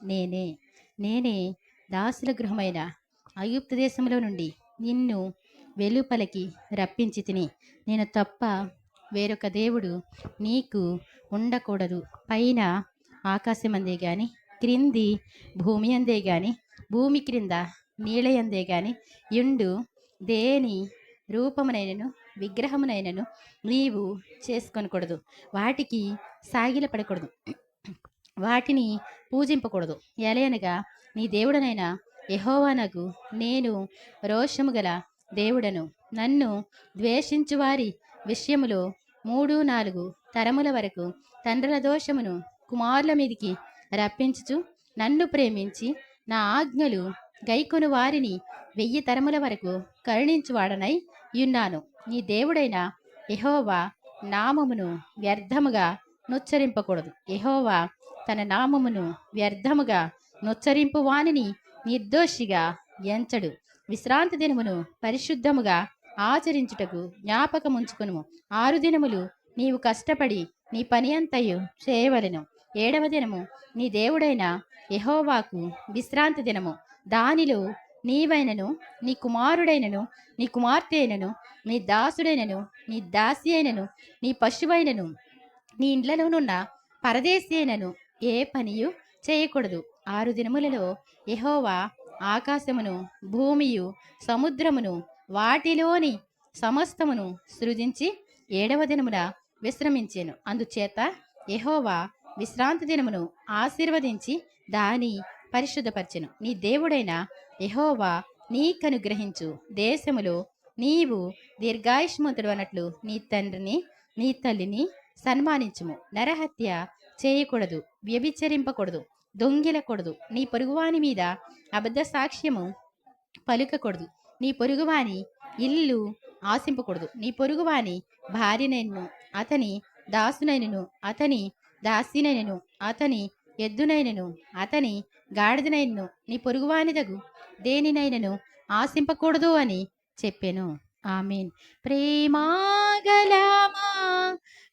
నేనే నేనే దాసుల గృహమైన ఐగుప్తు దేశంలో నుండి నిన్ను వెలుపలికి రప్పించి తిని. నేను తప్ప వేరొక దేవుడు నీకు ఉండకూడదు. పైన ఆకాశమందే గాని, క్రింది భూమి అందే గాని, భూమి క్రింద నీళ్ళయందే గాని యుండు దేని రూపమునైనను విగ్రహమునైనను నీవు చేసుకొనకూడదు. వాటికి సాగిలపడకూడదు, వాటిని పూజింపకూడదు. ఎలయనగా నీ దేవుడనైన యెహోవానగు నేను రోషము గల దేవుడను. నన్ను ద్వేషించు వారి విషయములో 3-4 తరముల వరకు తండ్రుల దోషమును కుమారుల మీదికి రప్పించుచు, నన్ను ప్రేమించి నా ఆజ్ఞలు గైకొను వారిని 1000 తరముల వరకు కరుణించువాడనై యున్నాను. నీ దేవుడైన యెహోవా నామమును వ్యర్థముగా నుచ్చరింపకూడదు. యెహోవా తన నామమును వ్యర్థముగా నుచ్చరింపు వానిని నిర్దోషిగా ఎంచడు. విశ్రాంతి దినమును పరిశుద్ధముగా ఆచరించుటకు జ్ఞాపకముంచుకును. 6 దినములు నీవు కష్టపడి నీ పని అంతయు చేయవలెను. 7వ దినము నీ దేవుడైన యెహోవాకు విశ్రాంతి దినము. దానిలో నీవైనను, నీ కుమారుడైనను, నీ కుమార్తె అయినను, నీ దాసుడైనను, నీ దాసి అయినను, నీ పశువైనను, నీ ఇండ్లలోనున్న పరదేశి అయినను ఏ పనియు చేయకూడదు. 6 దినములలో యెహోవా ఆకాశమును, భూమియు, సముద్రమును, వాటిలోని సమస్తమును సృజించి 7వ దినమున విశ్రమించెను. అందుచేత యెహోవా విశ్రాంతి దినమును ఆశీర్వదించి దాని పరిశుద్ధపరచెను. నీ దేవుడైన యెహోవా నీకనుగ్రహించు దేశములో నీవు దీర్ఘాయుష్మంతుడు అన్నట్లు నీ తండ్రిని నీ తల్లిని సన్మానించుము. నరహత్య చేయకూడదు, వ్యభిచరింపకూడదు, దొంగిలకూడదు, నీ పొరుగువాని మీద అబద్ధ సాక్ష్యము పలుకకూడదు, నీ పొరుగువాని ఇల్లు ఆశింపకూడదు. నీ పొరుగువాని భార్యనైనను, అతని దాసునైనను, అతని దాసినైనను, అతని ఎద్దునైనను, అతని గాడిదనైనను, నీ పొరుగువానిదగు దేనినైనను ఆశింపకూడదు అని చెప్పెను. ఆమేన్. ప్రేమాగలమా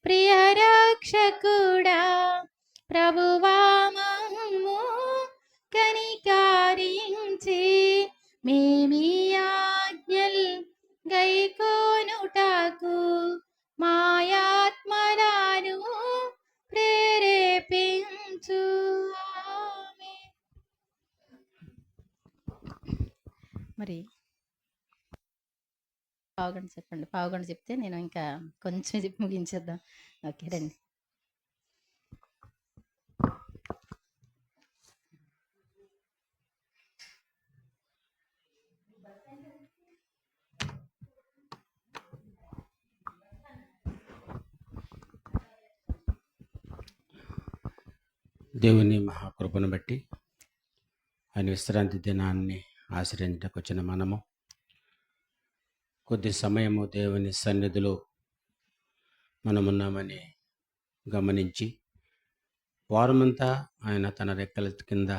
ప్రియ రక్షకుడా, ప్రభువా మమ్ము కనికరించి మేమీ ఆజ్ఞల్ గైకొనుటకు మాయాత్మలను ప్రేరేపించు. ఆమేన్. మరి పావుగంట చెప్పండి. పావుగంట చెప్తే నేను ఇంకా కొంచెం చెప్పి ముగించేద్దాం. ఓకే రండి. దేవుని మహాకృపను బట్టి ఆయన విశ్రాంతి దినాన్ని ఆశ్రయించడానికి వచ్చిన మనము కొద్ది సమయము దేవుని సన్నిధిలో మనమున్నామని గమనించి వారమంతా ఆయన తన రెక్కల కింద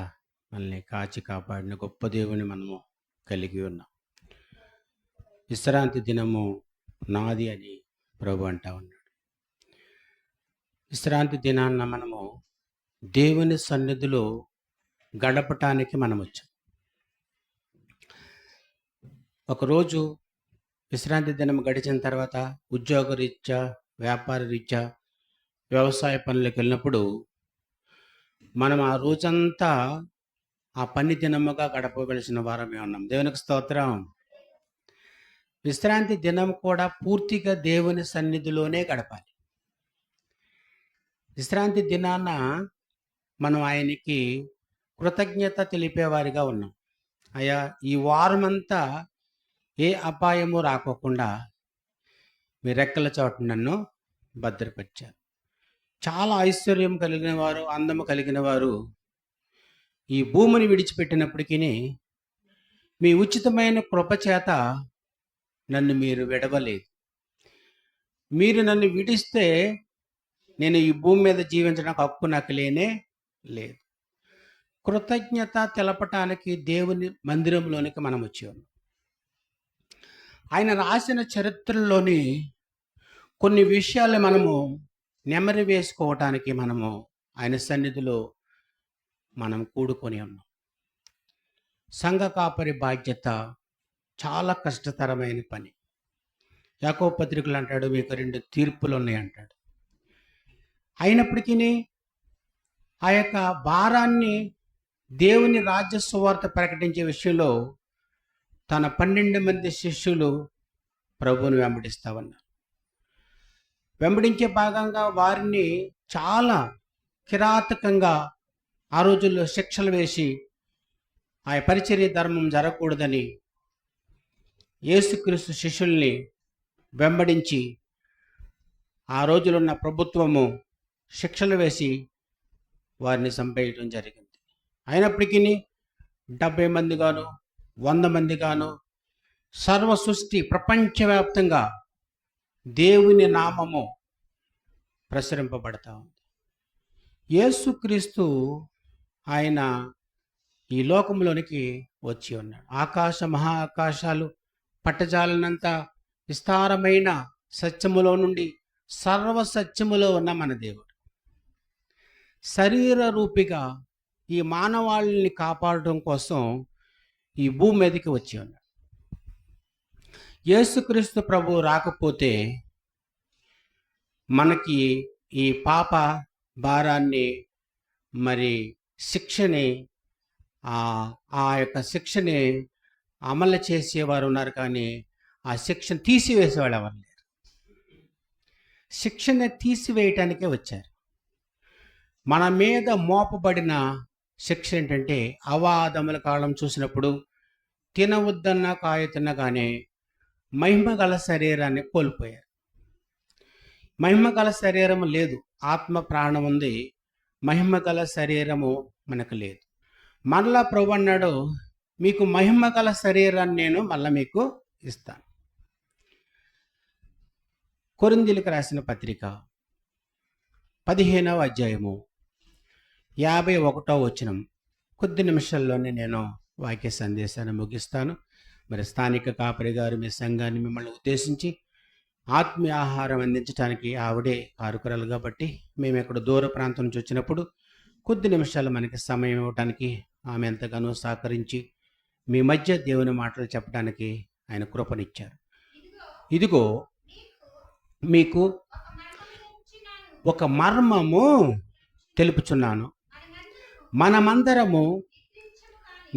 మనల్ని కాచి కాపాడిన గొప్ప దేవుని మనము కలిగి ఉన్నాం. విశ్రాంతి దినము నాది అని ప్రభు అంటా ఉన్నాడు. విశ్రాంతి దినాన్న మనము దేవుని సన్నిధిలో గడపటానికి మనం వచ్చాం. ఒకరోజు విశ్రాంతి దినం గడిచిన తర్వాత ఉద్యోగరీత్యా, వ్యాపార రీత్యా, వ్యవసాయ పనులకు వెళ్ళినప్పుడు మనం ఆ రోజంతా ఆ పని దినముగా గడపవలసిన వారమే ఉన్నాం. దేవునికి స్తోత్రం. విశ్రాంతి దినం కూడా పూర్తిగా దేవుని సన్నిధిలోనే గడపాలి. విశ్రాంతి దినాన మనం ఆయనకి కృతజ్ఞత తెలిపేవారిగా ఉన్నాం. అయ్యా, ఈ వారమంతా ఏ అపాయము రాకోకుండా మీ రెక్కల చోట నన్ను భద్రపరిచారు. చాలా ఐశ్వర్యం కలిగిన వారు, అందము కలిగిన వారు ఈ భూమిని విడిచిపెట్టినప్పటికీ మీ ఉచితమైన కృపచేత నన్ను మీరు విడవలేదు. మీరు నన్ను విడిస్తే నేను ఈ భూమి మీద జీవించడానికి హక్కు నాకు లేనే లేదు. కృతజ్ఞత తెలపటానికి దేవుని మందిరంలోనికి మనం వచ్చాము. ఆయన రాసిన చరిత్రలోని కొన్ని విషయాలు మనము నెమరు వేసుకోవటానికి మనము ఆయన సన్నిధిలో మనం కూడుకొని ఉన్నాం. సంఘ కాపరి బాధ్యత చాలా కష్టతరమైన పని. యాకోబు పత్రికలు అంటాడు, మీకు 2 తీర్పులు ఉన్నాయి అంటాడు. అయినప్పటికీ ఆ యొక్క భారాన్ని దేవుని రాజ్య సువార్త ప్రకటించే విషయంలో తన 12 మంది శిష్యులు ప్రభువుని వెంబడిస్తా ఉన్నారు. వెంబడించే భాగంగా వారిని చాలా కిరాతకంగా ఆ రోజుల్లో శిక్షలు వేసి ఆ పరిచర్య ధర్మం జరగకూడదని యేసుక్రీస్తు శిష్యుల్ని వెంబడించి ఆ రోజులున్న ప్రభుత్వము శిక్షలు వేసి వారిని చంపేయడం జరిగింది. అయినప్పటికీ 70 మంది గాను 100 మంది గాను సర్వ సృష్టి ప్రపంచవ్యాప్తంగా దేవుని నామము ప్రసరింపబడతా ఉంది. యేసుక్రీస్తు ఆయన ఈ లోకంలోనికి వచ్చి ఉన్నాడు. ఆకాశ మహా ఆకాశాలు పట్టజాలనంత విస్తారమైన సత్యములో నుండి సర్వ సత్యములో ఉన్న మన దేవుడు శరీర రూపిగా ఈ మానవాళిని కాపాడడం కోసం ఈ భూమి మీదకి వచ్చి ఉన్నాడు. యేసుక్రీస్తు ప్రభు రాకపోతే మనకి ఈ పాప భారాన్ని మరి శిక్షని ఆ యొక్క శిక్షని అమలు చేసేవారు ఉన్నారు, కానీ ఆ శిక్షను తీసివేసేవాళ్ళు ఎవరు లేరు. శిక్షను తీసివేయటానికే వచ్చారు. మన మీద మోపబడిన శిక్ష ఏంటంటే అవాదముల కాలం చూసినప్పుడు తినవద్దన్న కాయ తినగానే మహిమగల శరీరాన్ని కోల్పోయారు. మహిమగల శరీరం లేదు, ఆత్మ ప్రాణం ఉంది, మహిమగల శరీరము మనకు లేదు. మరలా ప్రభు అన్నాడు, మీకు మహిమగల శరీరాన్ని నేను మళ్ళీ మీకు ఇస్తాను. కొరింథీయులకు రాసిన పత్రిక 15వ అధ్యాయము 51వ వచనం. కొద్ది నిమిషాల్లోనే నేను వాక్య సందేశాన్ని ముగిస్తాను. మరి స్థానిక కాపరి గారు మీ సంఘాన్ని మిమ్మల్ని ఉద్దేశించి ఆత్మీయ ఆహారం అందించడానికి ఆవిడే కారుకురాలు కాబట్టి మేము ఇక్కడ దూర ప్రాంతం నుంచి వచ్చినప్పుడు కొద్ది నిమిషాలు మనకి సమయం ఇవ్వడానికి ఆమె ఎంతగానో సహకరించి మీ మధ్య దేవుని మాటలు చెప్పడానికి ఆయన కృపనిచ్చారు. ఇదిగో మీకు ఒక మర్మము తెలుపుచున్నాను. మనమందరము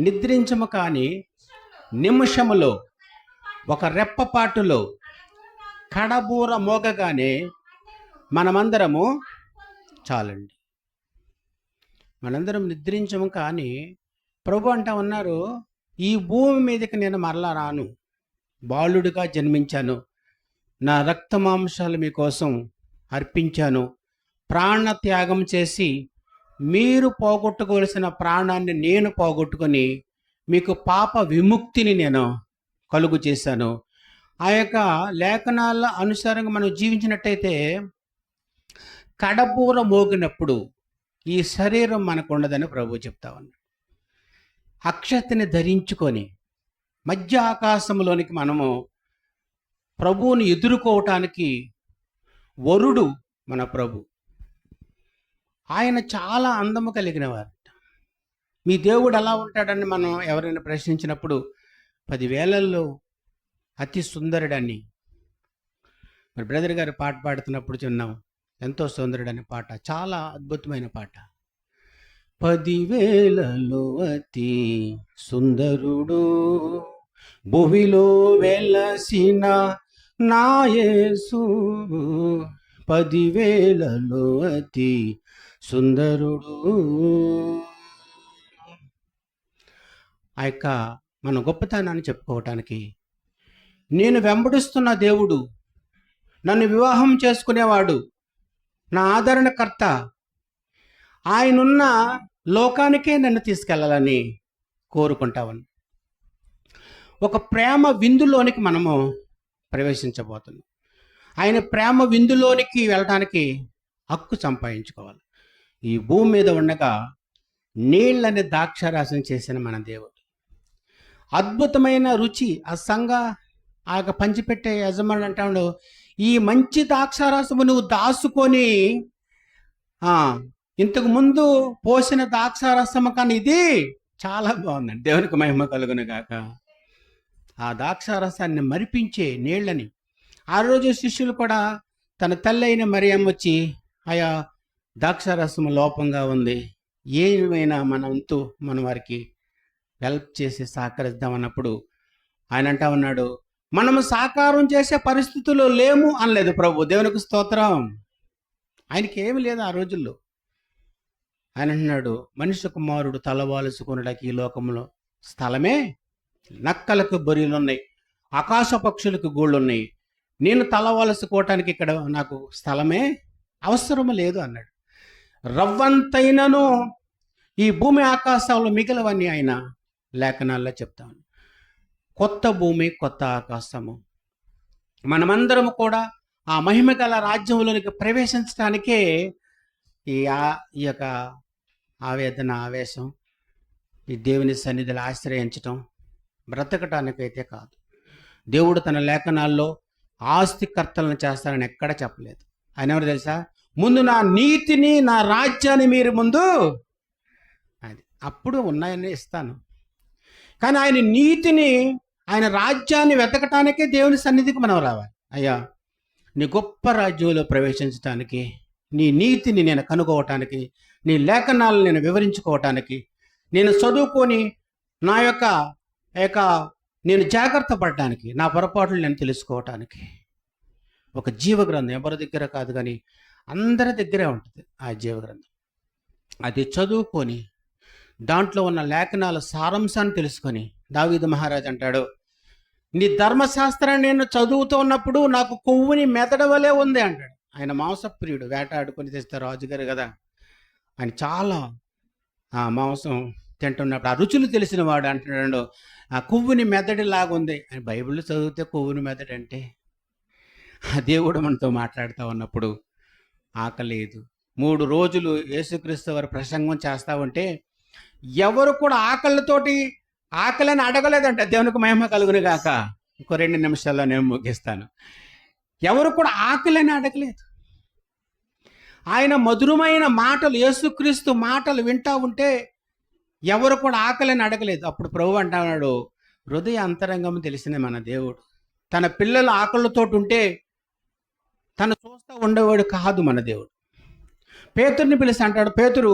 నిద్రించము కాని నిమిషములో ఒక రెప్పపాటులో కడబూర మోగగానే మనమందరము చాలండి. మనందరం నిద్రించము కానీ ప్రభు అంటా ఉన్నారు, ఈ భూమి మీదకి నేను మరలా రాను, బాలుడిగా జన్మించాను, నా రక్తమాంసాలు మీకోసం అర్పించాను, ప్రాణ త్యాగం చేసి మీరు పోగొట్టుకోవలసిన ప్రాణాన్ని నేను పోగొట్టుకొని మీకు పాప విముక్తిని నేను కలుగు చేశాను. ఆ యొక్క లేఖనాల అనుసారంగా మనం జీవించినట్టయితే కడబూర మోగినప్పుడు ఈ శరీరం మనకు ఉండదని ప్రభు చెప్తా ఉన్నాడు. అక్షతని ధరించుకొని మధ్య ఆకాశంలోనికి మనము ప్రభువుని ఎదుర్కోవటానికి వరుడు మన ప్రభు. ఆయన చాలా అందము కలిగిన వారు. మీ దేవుడు ఎలా ఉంటాడని మనం ఎవరైనా ప్రశ్నించినప్పుడు 10,000ల్లో అతి సుందరుడని. మరి బ్రదర్ గారు పాట పాడుతున్నప్పుడు చిన్నాం, ఎంతో సుందరుడని పాట, చాలా అద్భుతమైన పాట. 10,000ల్లో అతి సుందరుడు భువిలో వెలసిన నా యేసు, 10,000ల్లో అతి సుందరుడు. ఆ యొక్క మన గొప్పతనాన్ని చెప్పుకోవటానికి నేను వెంబడిస్తున్న దేవుడు, నన్ను వివాహం చేసుకునేవాడు, నా ఆదరణకర్త, ఆయనున్న లోకానికే నన్ను తీసుకెళ్ళాలని కోరుకుంటామని ఒక ప్రేమ విందులోనికి మనము ప్రవేశించబోతున్నాం. ఆయన ప్రేమ విందులోనికి వెళ్ళడానికి హక్కు సంపాదించుకోవాలి. ఈ భూమి మీద ఉండగా నీళ్ళని ద్రాక్షారసం చేసిన మన దేవుడు, అద్భుతమైన రుచి. ఆ సంఘ ఆ యొక్క పంచిపెట్టే యజమానుడు అంటాడు, ఈ మంచి ద్రాక్షారసము నువ్వు దాచుకొని ఇంతకు ముందు పోసిన ద్రాక్షారసం కన్నా ఇది చాలా బాగుందండి. దేవునికి మహిమ కలుగును గాక. ఆ ద్రాక్షారసాన్ని మరిపించే నీళ్ళని ఆ రోజు శిష్యులు కూడా తన తల్లి అయిన మరియమ్మ వచ్చి, ఆయా ద్రాక్షారసం లోపంగా ఉంది, ఏమైనా మన వారికి హెల్ప్ చేసి సహకరిద్దామన్నప్పుడు ఆయన అంటా ఉన్నాడు, మనము సాకారం చేసే పరిస్థితుల్లో లేము అనలేదు ప్రభు. దేవునికి స్తోత్రం. ఆయనకి ఏమి లేదు ఆ రోజుల్లో. ఆయన అంటున్నాడు, మనుష్య కుమారుడు తలవాల్చుకున్నడానికి ఈ లోకంలో స్థలమే, నక్కలకు బొరియలు ఉన్నాయి, ఆకాశ పక్షులకు గూళ్ళు ఉన్నాయి, నేను తలవాల్చుకోవటానికి ఇక్కడ నాకు స్థలమే అవసరం లేదు అన్నాడు. రవ్వంతైనను ఈ భూమి ఆకాశాలు మిగలవని ఆయన లేఖనాల్లో చెప్తాను. కొత్త భూమి, కొత్త ఆకాశము, మనమందరము కూడా ఆ మహిమ గల రాజ్యంలోనికి ప్రవేశించడానికే ఈ యొక్క ఆవేదన, ఆవేశం, ఈ దేవుని సన్నిధిలో ఆశ్రయించటం బ్రతకటానికైతే కాదు. దేవుడు తన లేఖనాల్లో ఆస్తికర్తలను చేస్తారని ఎక్కడ చెప్పలేదు. ఆయన ఎవరు తెలుసా? ముందు నా నీతిని, నా రాజ్యాన్ని మీరు ముందు, అది అప్పుడు ఉన్నాయని ఇస్తాను. కానీ ఆయన నీతిని, ఆయన రాజ్యాన్ని వెతకటానికే దేవుని సన్నిధికి మనం రావాలి. అయ్యా, నీ గొప్ప రాజ్యంలో ప్రవేశించడానికి, నీ నీతిని నేను కనుక్కోవటానికి, నీ లేఖనాలను నేను వివరించుకోవటానికి, నేను చదువుకొని నా యొక్క నేను జాగ్రత్త పడటానికి, నా పొరపాట్లు నేను తెలుసుకోవటానికి ఒక జీవగ్రంథం ఎవరి దగ్గర కాదు కానీ అందరి దగ్గరే ఉంటుంది. ఆ జీవగ్రంథం అది చదువుకొని దాంట్లో ఉన్న లేఖనాల సారాంశాన్ని తెలుసుకొని దావీదు మహారాజు అంటాడు, నీ ధర్మశాస్త్రాన్ని నేను చదువుతూ ఉన్నప్పుడు నాకు కొవ్వుని మెదడవలే ఉంది అంటాడు. ఆయన మాంసప్రియుడు, వేటాడుకొని తెస్తే రాజుగారు కదా, ఆయన చాలా ఆ మాంసం తింటున్నప్పుడు ఆ రుచులు తెలిసిన వాడు అంటున్నాడు, ఆ కొవ్వుని మెదడిలాగా ఉంది. ఆయన బైబిల్లో చదివితే కొవ్వుని మెదడు అంటే, ఆ దేవుడు మనతో మాట్లాడుతూ ఉన్నప్పుడు ఆకలేదు. 3 రోజులు యేసుక్రీస్తు వారు ప్రసంగం చేస్తూ ఉంటే ఎవరు కూడా ఆకలిని అడగలేదంట. దేవునికి మహిమ కలుగును గాక. ఇంకో 2 నిమిషాల్లో నేను ముగిస్తాను. ఎవరు కూడా ఆకలిని అడగలేదు. ఆయన మధురమైన మాటలు, యేసుక్రీస్తు మాటలు వింటా ఉంటే ఎవరు కూడా ఆకలిని అడగలేదు. అప్పుడు ప్రభు అంటున్నాడు, హృదయ అంతరంగం తెలిసిన మన దేవుడు తన పిల్లలు ఆకలితో ఉంటే తను చూస్తూ ఉండేవాడు కాదు మన దేవుడు. పేతురుని పిలిచి అంటాడు, పేతురు,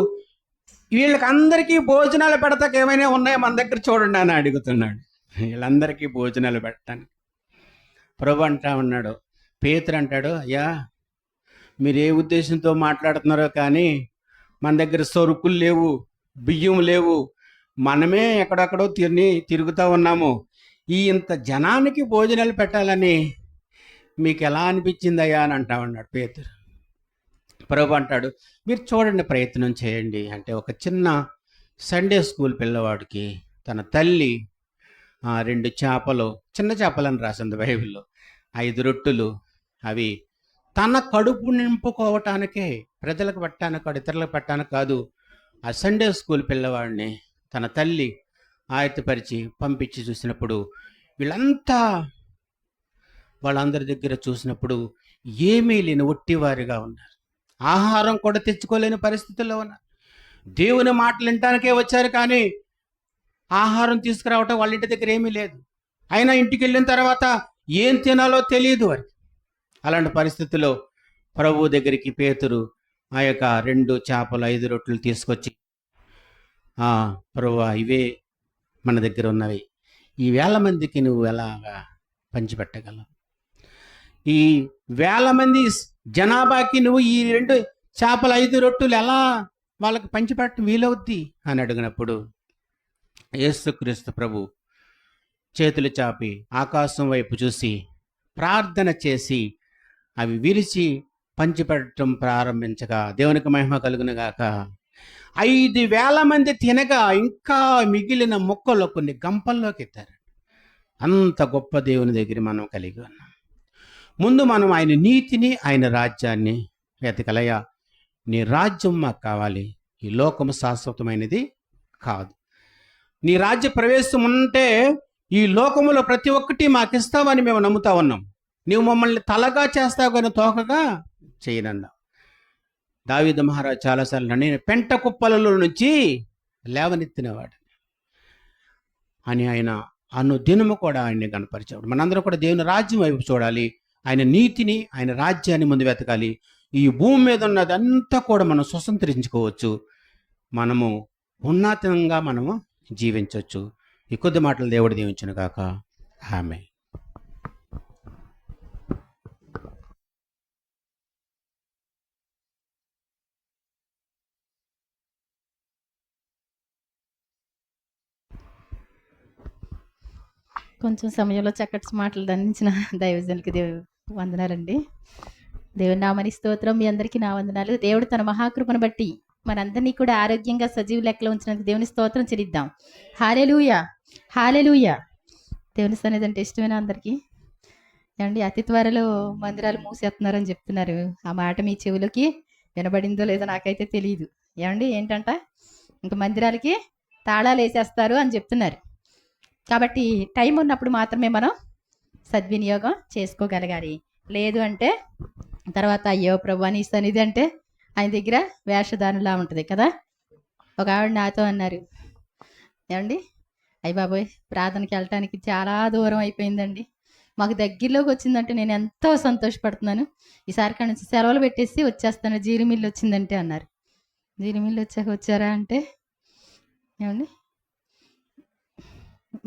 వీళ్ళకి అందరికీ భోజనాలు పెడతాక ఏమైనా ఉన్నాయో మన దగ్గర చూడండి అని అడుగుతున్నాడు. వీళ్ళందరికీ భోజనాలు పెట్టడానికి ప్రభు అంటా ఉన్నాడు. పేతురు అంటాడు, అయ్యా, మీరు ఏ ఉద్దేశంతో మాట్లాడుతున్నారో కానీ మన దగ్గర సరుకులు లేవు, బియ్యం లేవు, మనమే ఎక్కడెక్కడో తిరుగుతూ ఉన్నాము. ఇంత జనానికి భోజనాలు పెట్టాలని మీకు ఎలా అనిపించిందయ్యా అని అంటా ఉన్నాడు పేతురు. ప్రభు అంటాడు, మీరు చూడండి, ప్రయత్నం చేయండి అంటే. ఒక చిన్న సండే స్కూల్ పిల్లవాడికి తన తల్లి 2 చేపలు, చిన్న చేపలని రాసింది బైబిల్లో, 5 రొట్టెలు, అవి తన కడుపు నింపుకోవటానికే, ప్రజలకు పెట్టడానికి కాదు, ఇతరులకు పెట్టడానికి కాదు, ఆ సండే స్కూల్ పిల్లవాడిని తన తల్లి ఆయత్తపరిచి పంపించి చూసినప్పుడు వాళ్ళందరి దగ్గర చూసినప్పుడు ఏమీ లేని ఒట్టివారిగా ఉన్నారు. ఆహారం కూడా తెచ్చుకోలేని పరిస్థితుల్లో ఉన్నారు. దేవుని మాటలు వినటానికే వచ్చారు కానీ ఆహారం తీసుకురావటం వాళ్ళ ఇంటి దగ్గర ఏమీ లేదు. అయినా ఇంటికి వెళ్ళిన తర్వాత ఏం తినాలో తెలియదు వారికి. అలాంటి పరిస్థితుల్లో ప్రభు దగ్గరికి పేతురు ఆ యొక్క 2 చేపలు 5 రొట్టెలు తీసుకొచ్చి, ప్రభువా, ఇవే మన దగ్గర ఉన్నవి, ఈ 1000 మందికి నువ్వు ఎలాగా పంచిపెట్టగలవు? ఈ 1000 మంది జనాభాకి నువ్వు ఈ 2 చేపలు 5 రొట్టెలు ఎలా వాళ్ళకి పంచిపెట్టడం వీలవుద్ది అని అడిగినప్పుడు యేసుక్రీస్తు ప్రభు చేతులు చాపి ఆకాశం వైపు చూసి ప్రార్థన చేసి అవి విరిచి పంచిపెట్టడం ప్రారంభించగా, దేవునికి మహిమ కలుగును గాక, 5,000 మంది తినగా ఇంకా మిగిలిన ముక్కలు కొన్ని గంపల్లోకి ఎత్తారు. అంత గొప్ప దేవుని దగ్గర మనం కలిగి ఉన్నాం. ముందు మనం ఆయన నీతిని, ఆయన రాజ్యాన్ని వెతకలయ్యా. నీ రాజ్యం మాకు కావాలి, ఈ లోకము శాశ్వతమైనది కాదు. నీ రాజ్య ప్రవేశం ఉంటే ఈ లోకములో ప్రతి ఒక్కటి మాకు ఇస్తావని మేము నమ్ముతా ఉన్నాం. నీవు మమ్మల్ని తలగా చేస్తావు కానీ తోకగా చేయనన్నావు. దావీదు మహారాజు చాలాసార్లు నేను పెంట కుప్పలలో నుంచి లేవనెత్తినవాడు అని ఆయన దినము కూడా ఆయన్ని కనపరిచాడు. మనందరం కూడా దేవుని రాజ్యం వైపు చూడాలి, ఆయన నీతిని, ఆయన రాజ్యాన్ని ముందు వెతకాలి. ఈ భూమి మీద ఉన్నదంతా కూడా మనం స్వతంత్రించుకోవచ్చు, మనము ఉన్నతంగా మనము జీవించవచ్చు. ఈ కొద్ది మాటలు దేవుడు దీవించును గాక. ఆమె. కొంచెం సమయంలో చక్కటి మాటలు దండించిన దైవజనులకి వందనాలండి. దేవుని నామని స్తోత్రం. మీ అందరికీ నా వందనాలు. దేవుడు తన మహాకృపను బట్టి మనందరినీ కూడా ఆరోగ్యంగా సజీవ లెక్కలో ఉంచినందుకు దేవుని స్తోత్రం చెల్లిద్దాం. హల్లెలూయా, హల్లెలూయా. దేవుని సన్నిధి అంటే ఇష్టమైన అందరికీ ఏమండి. అతి త్వరలో మందిరాలు మూసేస్తున్నారని చెప్తున్నారు. ఆ మాట మీ చెవులకి వినబడిందో లేదో నాకైతే తెలియదు. ఏమండి ఏంటంట, ఇంకా మందిరాలకి తాళాలు వేసేస్తారు అని చెప్తున్నారు. కాబట్టి టైం ఉన్నప్పుడు మాత్రమే మనం సద్వినియోగం చేసుకోగలగాలి. లేదు అంటే తర్వాత అయ్యో ప్రభు నీ సన్నిధి అంటే ఆయన దగ్గర వేషధానులా ఉంటుంది కదా. ఒక ఆవిడ నాతో అన్నారు, ఏమండి అయ్య బాబోయ్ ప్రార్థనకి వెళ్ళటానికి చాలా దూరం అయిపోయిందండి, మాకు దగ్గరలోకి వచ్చిందంటే నేను ఎంతో సంతోషపడుతున్నాను, ఈసారి కాడ నుంచి సెలవులు పెట్టేసి వచ్చేస్తాను, జీడిమిల్లు వచ్చిందంటే అన్నారు. జీడిమిల్లు వచ్చారా అంటే ఏమండి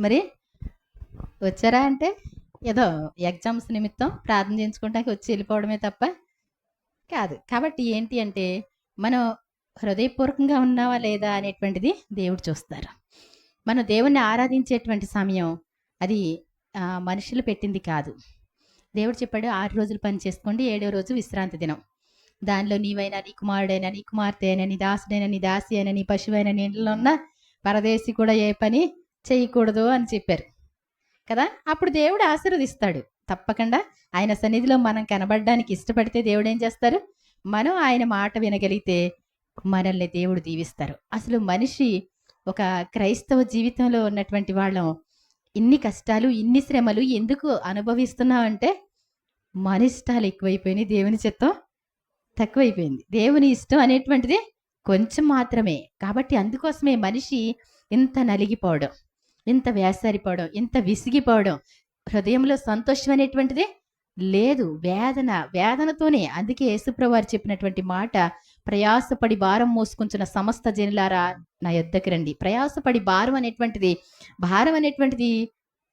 మరి వచ్చారా అంటే ఏదో ఎగ్జామ్స్ నిమిత్తం ప్రార్థన చేయించుకోవడానికి వచ్చి వెళ్ళిపోవడమే తప్ప కాదు. కాబట్టి ఏంటి అంటే మనం హృదయపూర్వకంగా ఉన్నావా లేదా అనేటువంటిది దేవుడు చూస్తారు. మనం దేవుణ్ణి ఆరాధించేటువంటి సమయం అది మనుషులు పెట్టింది కాదు. దేవుడు చెప్పాడు 6 రోజులు పని చేసుకోండి, 7వ రోజు విశ్రాంతి దినం. దానిలో నీవైనా, నీ కుమారుడైనా, నీ కుమార్తె అయినా, నీ దాసుడైనా, నీ దాసి అయినా, నీ పశువైనా, నీ ఇంట్లో ఉన్న పరదేశి కూడా ఏ పని చేయకూడదు అని చెప్పారు కదా. అప్పుడు దేవుడు ఆశీర్వదిస్తాడు తప్పకుండా. ఆయన సన్నిధిలో మనం కనబడడానికి ఇష్టపడితే దేవుడు ఏం చేస్తారు, మనం ఆయన మాట వినగలిగితే మనల్ని దేవుడు దీవిస్తారు. అసలు మనిషి ఒక క్రైస్తవ జీవితంలో ఉన్నటువంటి వాళ్ళం ఇన్ని కష్టాలు, ఇన్ని శ్రమలు ఎందుకు అనుభవిస్తున్నామంటే మన ఇష్టాలు ఎక్కువైపోయినాయి, దేవుని చిత్తం తక్కువైపోయింది. దేవుని ఇష్టం అనేటువంటిది కొంచెం మాత్రమే. కాబట్టి అందుకోసమే మనిషి ఇంత నలిగిపోవడం, ఇంత వేసారిపోవడం, ఇంత విసిగిపోవడం, హృదయంలో సంతోషం అనేటువంటిది లేదు, వేదనతోనే. అందుకే యేసుప్రభువు వారు చెప్పినటువంటి మాట, ప్రయాసపడి భారం మోసుకుంటున్న సమస్త జనులారా నా యొద్దకు రండి. ప్రయాసపడి భారం అనేటువంటిది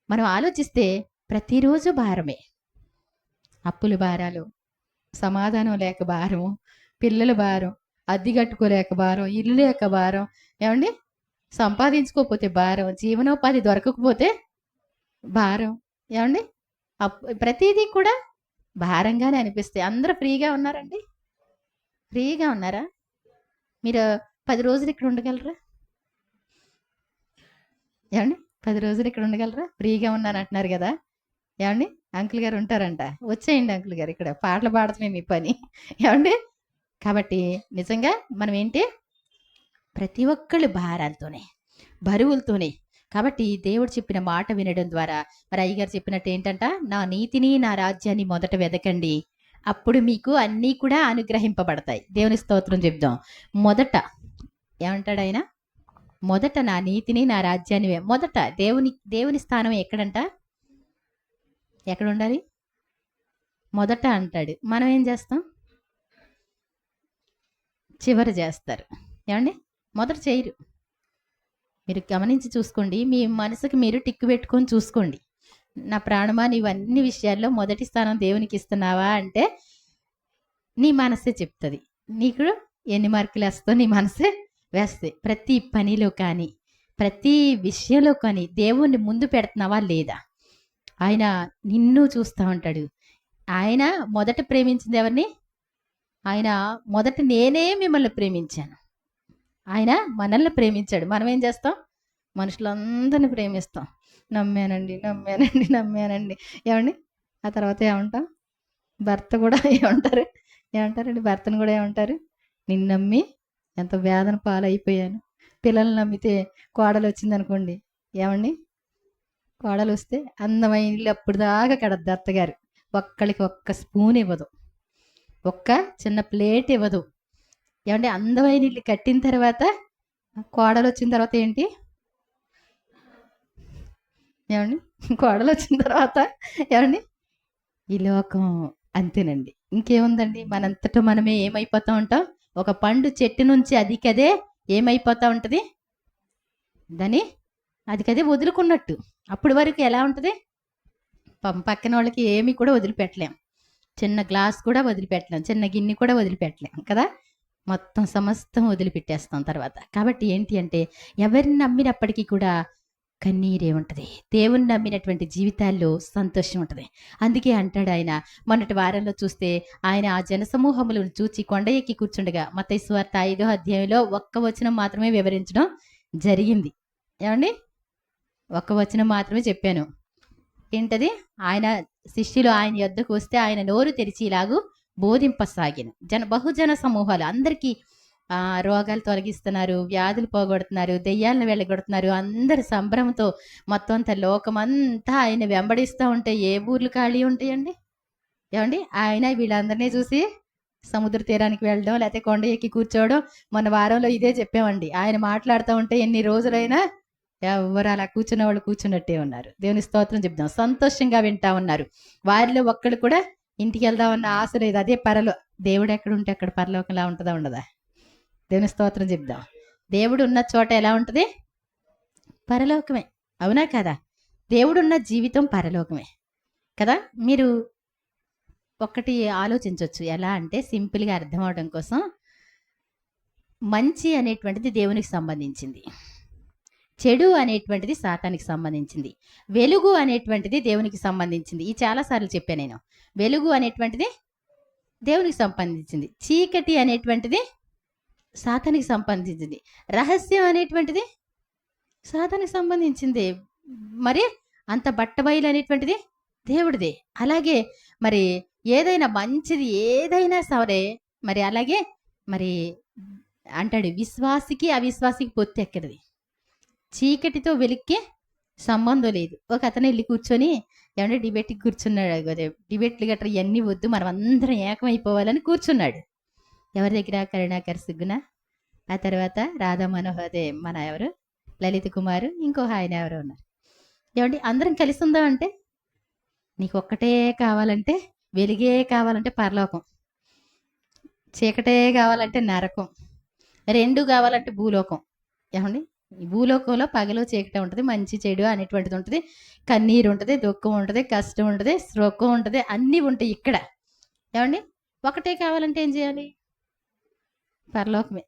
మనం ఆలోచిస్తే ప్రతిరోజు భారమే. అప్పుల భారాలు, సమాధానం లేక భారము, పిల్లల భారం, అద్దె కట్టుకోలేక భారం, ఇల్లు లేక భారం, ఏమండి సంపాదించుకోకపోతే భారం, జీవనోపాధి దొరకకపోతే భారం, ఏమండి ప్రతిదీ కూడా భారంగానే అనిపిస్తాయి. అందరూ ఫ్రీగా ఉన్నారండి? ఫ్రీగా ఉన్నారా? మీరు 10 రోజులు ఇక్కడ ఉండగలరా? ఏమండి 10 రోజులు ఇక్కడ ఉండగలరా? ఫ్రీగా ఉన్నాను అంటున్నారు కదా. ఏమండి అంకుల్ గారు ఉంటారంట, వచ్చేయండి అంకుల్ గారు, ఇక్కడ పాటలు పాడటమే మీ పని. ఏమండి కాబట్టి నిజంగా మనం ఏంటి, ప్రతి ఒక్కళ్ళు భారాలతోనే, బరువులతోనే. కాబట్టి దేవుడు చెప్పిన మాట వినడం ద్వారా, మరి అయ్యగారు చెప్పినట్టు ఏంటంట, నా నీతిని, నా రాజ్యాన్ని మొదట వెదకండి, అప్పుడు మీకు అన్నీ కూడా అనుగ్రహింపబడతాయి. దేవుని స్తోత్రం చెప్దాం. మొదట ఏమంటాడు ఆయన, మొదట నా నీతిని, నా రాజ్యాన్ని మొదట. దేవుని స్థానం ఎక్కడంట, ఎక్కడ ఉండాలి? మొదట అంటాడు. మనం ఏం చేస్తాం? చివరి చేస్తారు. ఏమండి మొదట చేయరు. మీరు గమనించి చూసుకోండి, మీ మనసుకి మీరు టిక్కు పెట్టుకొని చూసుకోండి. నా ప్రాణమా, నీవు అన్ని విషయాల్లో మొదటి స్థానం దేవునికి ఇస్తున్నావా అంటే నీ మనసే చెప్తుంది. నీకు ఎన్ని మార్కులు వేస్తావు నీ మనసే వేస్తే. ప్రతి పనిలో కానీ, ప్రతి విషయంలో కానీ దేవుణ్ణి ముందు పెడుతున్నావా లేదా? ఆయన నిన్ను చూస్తూ ఉంటాడు. ఆయన మొదట ప్రేమించింది ఎవరిని? ఆయన మొదట నేనే మిమ్మల్ని ప్రేమించాను. ఆయన మనల్ని ప్రేమించాడు. మనం ఏం చేస్తాం? మనుషులందరినీ ప్రేమిస్తాం. నమ్మానండి. ఏమండి ఆ తర్వాత ఏమంటాం? భర్త కూడా ఏమంటారండి? భర్తను కూడా ఏమంటారు? నిన్ను నమ్మి ఎంత వేదన పాలైపోయాను. పిల్లల్ని నమ్మితే కోడలు వచ్చిందనుకోండి, ఏమండి కోడలు వస్తే అందమైన ఇల్లు అప్పుడు దాకా కడద్దు అత్తగారు. ఒక్క స్పూన్ ఇవ్వదు, ఒక్క చిన్న ప్లేట్ ఇవ్వదు. ఏమండి అందమైన ఇల్లు కట్టిన తర్వాత కోడలు వచ్చిన తర్వాత ఏంటి ఏమండి కోడలు వచ్చిన తర్వాత ఏమండి ఈ లోకం అంతేనండి. ఇంకేముందండి మనంతట మనమే ఏమైపోతా ఉంటాం. ఒక పండు చెట్టు నుంచి అదికదే ఏమైపోతా ఉంటుంది దాన్ని అదికదే వదులుకున్నట్టు. అప్పటి వరకు ఎలా ఉంటుంది పక్కన వాళ్ళకి ఏమి కూడా వదిలిపెట్టలేం. చిన్న గ్లాస్ కూడా వదిలిపెట్టలేం, చిన్న గిన్నె కూడా వదిలిపెట్టలేం కదా. మొత్తం సమస్తం వదిలిపెట్టేస్తాం తర్వాత. కాబట్టి ఏంటి అంటే ఎవరిని నమ్మినప్పటికీ కూడా కన్నీరే ఉంటుంది. దేవుని నమ్మినటువంటి జీవితాల్లో సంతోషం ఉంటుంది. అందుకే అంటాడు ఆయన, మొన్నటి వారంలో చూస్తే ఆయన ఆ జనసమూహములను చూచి కొండ ఎక్కి కూర్చుండగా మత్తయి సువార్త 5వ అధ్యాయంలో ఒక్క వచనం మాత్రమే వివరించడం జరిగింది. ఏమండి ఒక్క వచనం మాత్రమే చెప్పాను. ఏంటది? ఆయన శిష్యులు ఆయన యొద్దకు వస్తే ఆయన నోరు తెరిచి ఇలాగూ బోధింపసాగిన బహుజన సమూహాలు అందరికీ రోగాలు తొలగిస్తున్నారు, వ్యాధులు పోగొడుతున్నారు, దెయ్యాలను వెళ్ళగొడుతున్నారు. అందరు సంభ్రమంతో మొత్తం అంతా లోకమంతా ఆయన వెంబడిస్తూ ఉంటే ఏ ఊర్లు ఖాళీ ఉంటాయండి? ఏమండి ఆయన వీళ్ళందరినీ చూసి సముద్ర తీరానికి వెళ్ళడం, లేకపోతే కొండ ఎక్కి కూర్చోవడం. మన వారంలో ఇదే చెప్పామండి. ఆయన మాట్లాడుతూ ఉంటే ఎన్ని రోజులైనా ఎవరు అలా కూర్చున్న వాళ్ళు కూర్చున్నట్టే ఉన్నారు. దేవుని స్తోత్రం చెప్దాం. సంతోషంగా వింటా ఉన్నారు. వారిలో ఒక్కడు కూడా ఇంటికి వెళ్దామన్న ఆశ లేదు. అదే దేవుడు ఎక్కడ ఉంటే అక్కడ పరలోకంలా ఉంటుందా ఉండదా? దేవుని స్తోత్రం చెప్దాం. దేవుడు ఉన్న చోట ఎలా ఉంటుంది? పరలోకమే. అవునా కదా? దేవుడున్న జీవితం పరలోకమే కదా. మీరు ఒక్కటి ఆలోచించవచ్చు. ఎలా అంటే సింపుల్గా అర్థం అవడం కోసం, మంచి అనేటువంటిది దేవునికి సంబంధించింది, చెడు అనేటువంటిది సాతానికి సంబంధించింది, వెలుగు అనేటువంటిది దేవునికి సంబంధించింది. ఈ చాలాసార్లు చెప్పాను నేను. వెలుగు అనేటువంటిది దేవునికి సంబంధించింది, చీకటి అనేటువంటిది సాతానికి సంబంధించింది, రహస్యం అనేటువంటిది సాతానికి సంబంధించింది. మరి అంత బట్టబయలు అనేటువంటిది దేవుడిదే. అలాగే మరి ఏదైనా మంచిది ఏదైనా సరే మరి అలాగే మరి అంటాడు, విశ్వాసికి అవిశ్వాసికి పొత్తు ఎక్కడిది, చీకటితో వెలుక్కి సంబంధం లేదు. ఒక అతను వెళ్ళి కూర్చొని ఏమంటే డిబేట్కి కూర్చున్నాడు. అదే డిబేట్లు గట్రా ఇవన్నీ వద్దు, మనం అందరం ఏకమైపోవాలని కూర్చున్నాడు. ఎవరి దగ్గర? కరుణాకర్ సుగ్గున, ఆ తర్వాత రాధా మనోహర్, అదే మన ఎవరు లలిత కుమారు, ఇంకో ఆయన ఎవరో ఉన్నారు. ఏమండి అందరం కలిసి ఉందాం అంటే, నీకు ఒక్కటే కావాలంటే వెలుగే కావాలంటే పరలోకం, చీకటే కావాలంటే నరకం, రెండు కావాలంటే భూలోకం. ఏమండి ఈ భూలోకంలో పగలు చీకటి ఉంటుంది, మంచి చెడు అనేటువంటిది ఉంటుంది, కన్నీరు ఉంటుంది, దుఃఖం ఉంటుంది, కష్టం ఉంటుంది, శోకం ఉంటుంది, అన్నీ ఉంటాయి ఇక్కడ. ఏమండి ఒకటే కావాలంటే ఏం చేయాలి? పరలోకమే.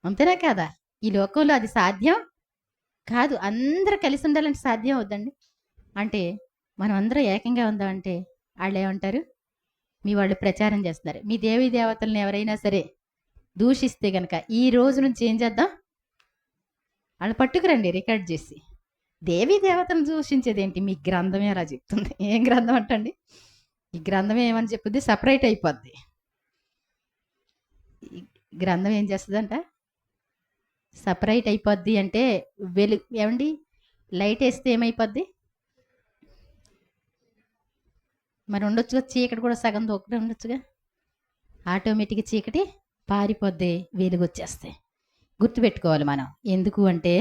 అంతేనా కాదా? ఈ లోకంలో అది సాధ్యం కాదు. అందరూ కలిసి ఉండాలంటే సాధ్యం అవుద్దండి. అంటే మనం అందరం ఏకంగా ఉందామంటే వాళ్ళు ఏమంటారు? మీ వాళ్ళు ప్రచారం చేస్తున్నారు. మీ దేవీ దేవతలను ఎవరైనా సరే దూషిస్తే గనక ఈ రోజు నుంచి ఏం చేద్దాం? వాళ్ళు పట్టుకురండి రికార్డ్ చేసి. దేవీ దేవతలను దూషించేది ఏంటి? మీ గ్రంథమే అలా చెప్తుంది. ఏం గ్రంథం అంటండి? ఈ గ్రంథం ఏమని చెప్పుద్ది? సపరేట్ అయిపోద్ది. ఈ గ్రంథం ఏం చేస్తుందంట? సపరేట్ అయిపోద్ది. అంటే ఏమండి లైట్ వేస్తే ఏమైపోద్ది? మరి ఉండొచ్చుగా, చీకటి కూడా సగం ఒకటే ఉండొచ్చుగా. ఆటోమేటిక్గా చీకటి పారిపోద్ది, వెలుగు వచ్చేస్తాయి. గుర్తుపెట్టుకోవాలి మనం. ఎందుకు అంటే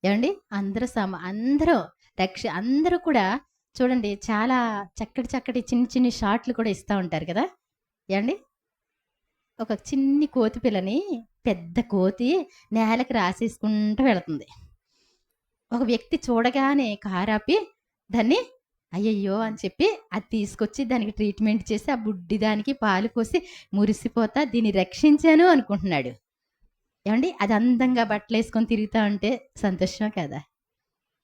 ఏమండి అందరూ అందరూ కూడా చూడండి, చాలా చక్కటి చిన్ని చిన్ని షార్ట్లు కూడా ఇస్తూ ఉంటారు కదా. ఏమండి ఒక చిన్ని కోతి పిల్లని పెద్ద కోతి నేలకు రాసేసుకుంటూ వెళుతుంది. ఒక వ్యక్తి చూడగానే కారాపి దాన్ని అయ్యయ్యో అని చెప్పి అది తీసుకొచ్చి దానికి ట్రీట్మెంట్ చేసి ఆ బుడ్డి దానికి పాలు పోసి మురిసిపోతా దీన్ని రక్షించాను అనుకుంటున్నాడు. ఏమండి అది అందంగా బట్టలు వేసుకొని తిరుగుతూ ఉంటే సంతోషమా కాదా?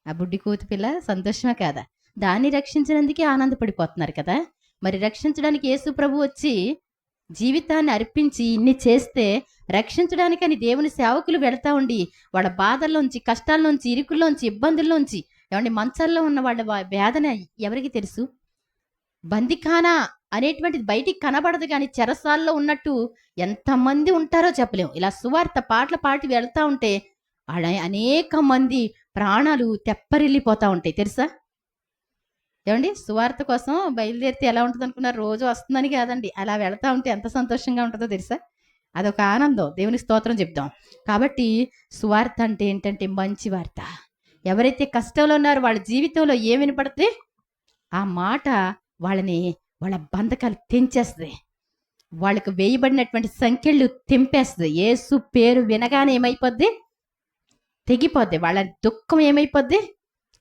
ఆ బుడ్డి కోతి పిల్ల సంతోషమా కాదా? దాన్ని రక్షించినందుకే ఆనందపడిపోతున్నారు కదా. మరి రక్షించడానికి యేసు ప్రభు వచ్చి జీవితాన్ని అర్పించి ఇన్ని చేస్తే రక్షించడానికని దేవుని సేవకులు వెళతా ఉండి వాళ్ళ బాధల్లోంచి, కష్టాల్లోంచి, ఇరుకుల్లోంచి, ఇబ్బందుల్లోంచి, ఏమండి మంచాల్లో ఉన్న వాళ్ళ వేదన ఎవరికి తెలుసు? బందిఖానా అనేటువంటిది బయటికి కనబడదు, కానీ చెరసాల్లో ఉన్నట్టు ఎంతమంది ఉంటారో చెప్పలేము. ఇలా సువార్త పాటలు పాటి వెళ్తా ఉంటే అనేక మంది ప్రాణాలు తెప్పరిల్లిపోతూ ఉంటాయి తెలుసా. ఏమండి సువార్త కోసం బయలుదేరితే ఎలా ఉంటుంది అనుకున్నారు? రోజు వస్తుందని కాదండి, అలా వెళ్తా ఉంటే ఎంత సంతోషంగా ఉంటుందో తెలుసా. అదొక ఆనందం. దేవుని స్తోత్రం చెప్దాం. కాబట్టి సువార్త అంటే ఏంటంటే మంచి వార్త. ఎవరైతే కష్టంలో ఉన్నారో వాళ్ళ జీవితంలో ఏం వినపడుతుంది? ఆ మాట వాళ్ళ బంధకాలు తెంచేస్తుంది. వాళ్ళకు వేయబడినటువంటి సంఖ్యలు తెంపేస్తుంది. యేసు పేరు వినగానే ఏమైపోద్ది? తెగిపోద్ది. వాళ్ళ దుఃఖం ఏమైపోద్ది?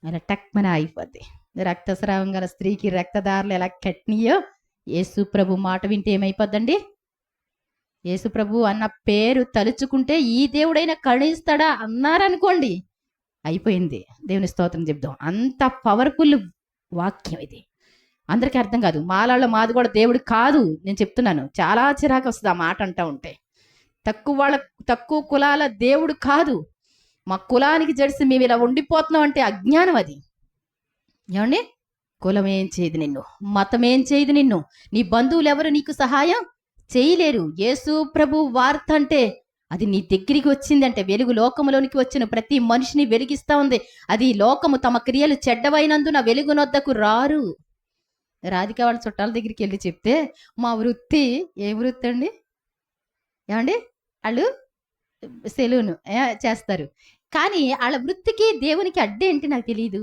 అలా టక్మన అయిపోద్ది. రక్తస్రావం గల స్త్రీకి రక్తదారులు ఎలా కట్నియో యేసు ప్రభు మాట వింటే ఏమైపోద్దండి? యేసు ప్రభు అన్న పేరు తలుచుకుంటే ఈ దేవుడైనా కరుణిస్తాడా అన్నారనుకోండి, అయిపోయింది. దేవుని స్తోత్రం చెప్దాం. అంత పవర్ఫుల్ వాక్యం ఇది. అందరికీ అర్థం కాదు. మాది కూడా దేవుడు కాదు. నేను చెప్తున్నాను, చాలా చిరాకు వస్తుంది ఆ మాట అంటా ఉంటే. తక్కువ కులాల దేవుడు కాదు. మా కులానికి జడిసి మేము ఇలా ఉండిపోతున్నాం అంటే అజ్ఞానం అది. ఏమండి? కులం ఏం చేయదు నిన్ను, మతం ఏం చేయదు నిన్ను, నీ బంధువులు ఎవరు నీకు సహాయం చేయలేరు. యేసు ప్రభు వార్త అంటే అది నీ దగ్గరికి వచ్చిందంటే వెలుగు లోకములోనికి వచ్చిన ప్రతి మనిషిని వెలిగిస్తా ఉంది. అది లోకము తమ క్రియలు చెడ్డవైనందున వెలుగునొద్దకు రారు. రాధిక వాళ్ళ చుట్టాల దగ్గరికి వెళ్ళి చెప్తే, మా వృత్తి ఏ వృత్తి అండి? ఏమండి? వాళ్ళు సెలూను చేస్తారు. కానీ వాళ్ళ వృత్తికి దేవునికి అడ్డేంటి నాకు తెలియదు.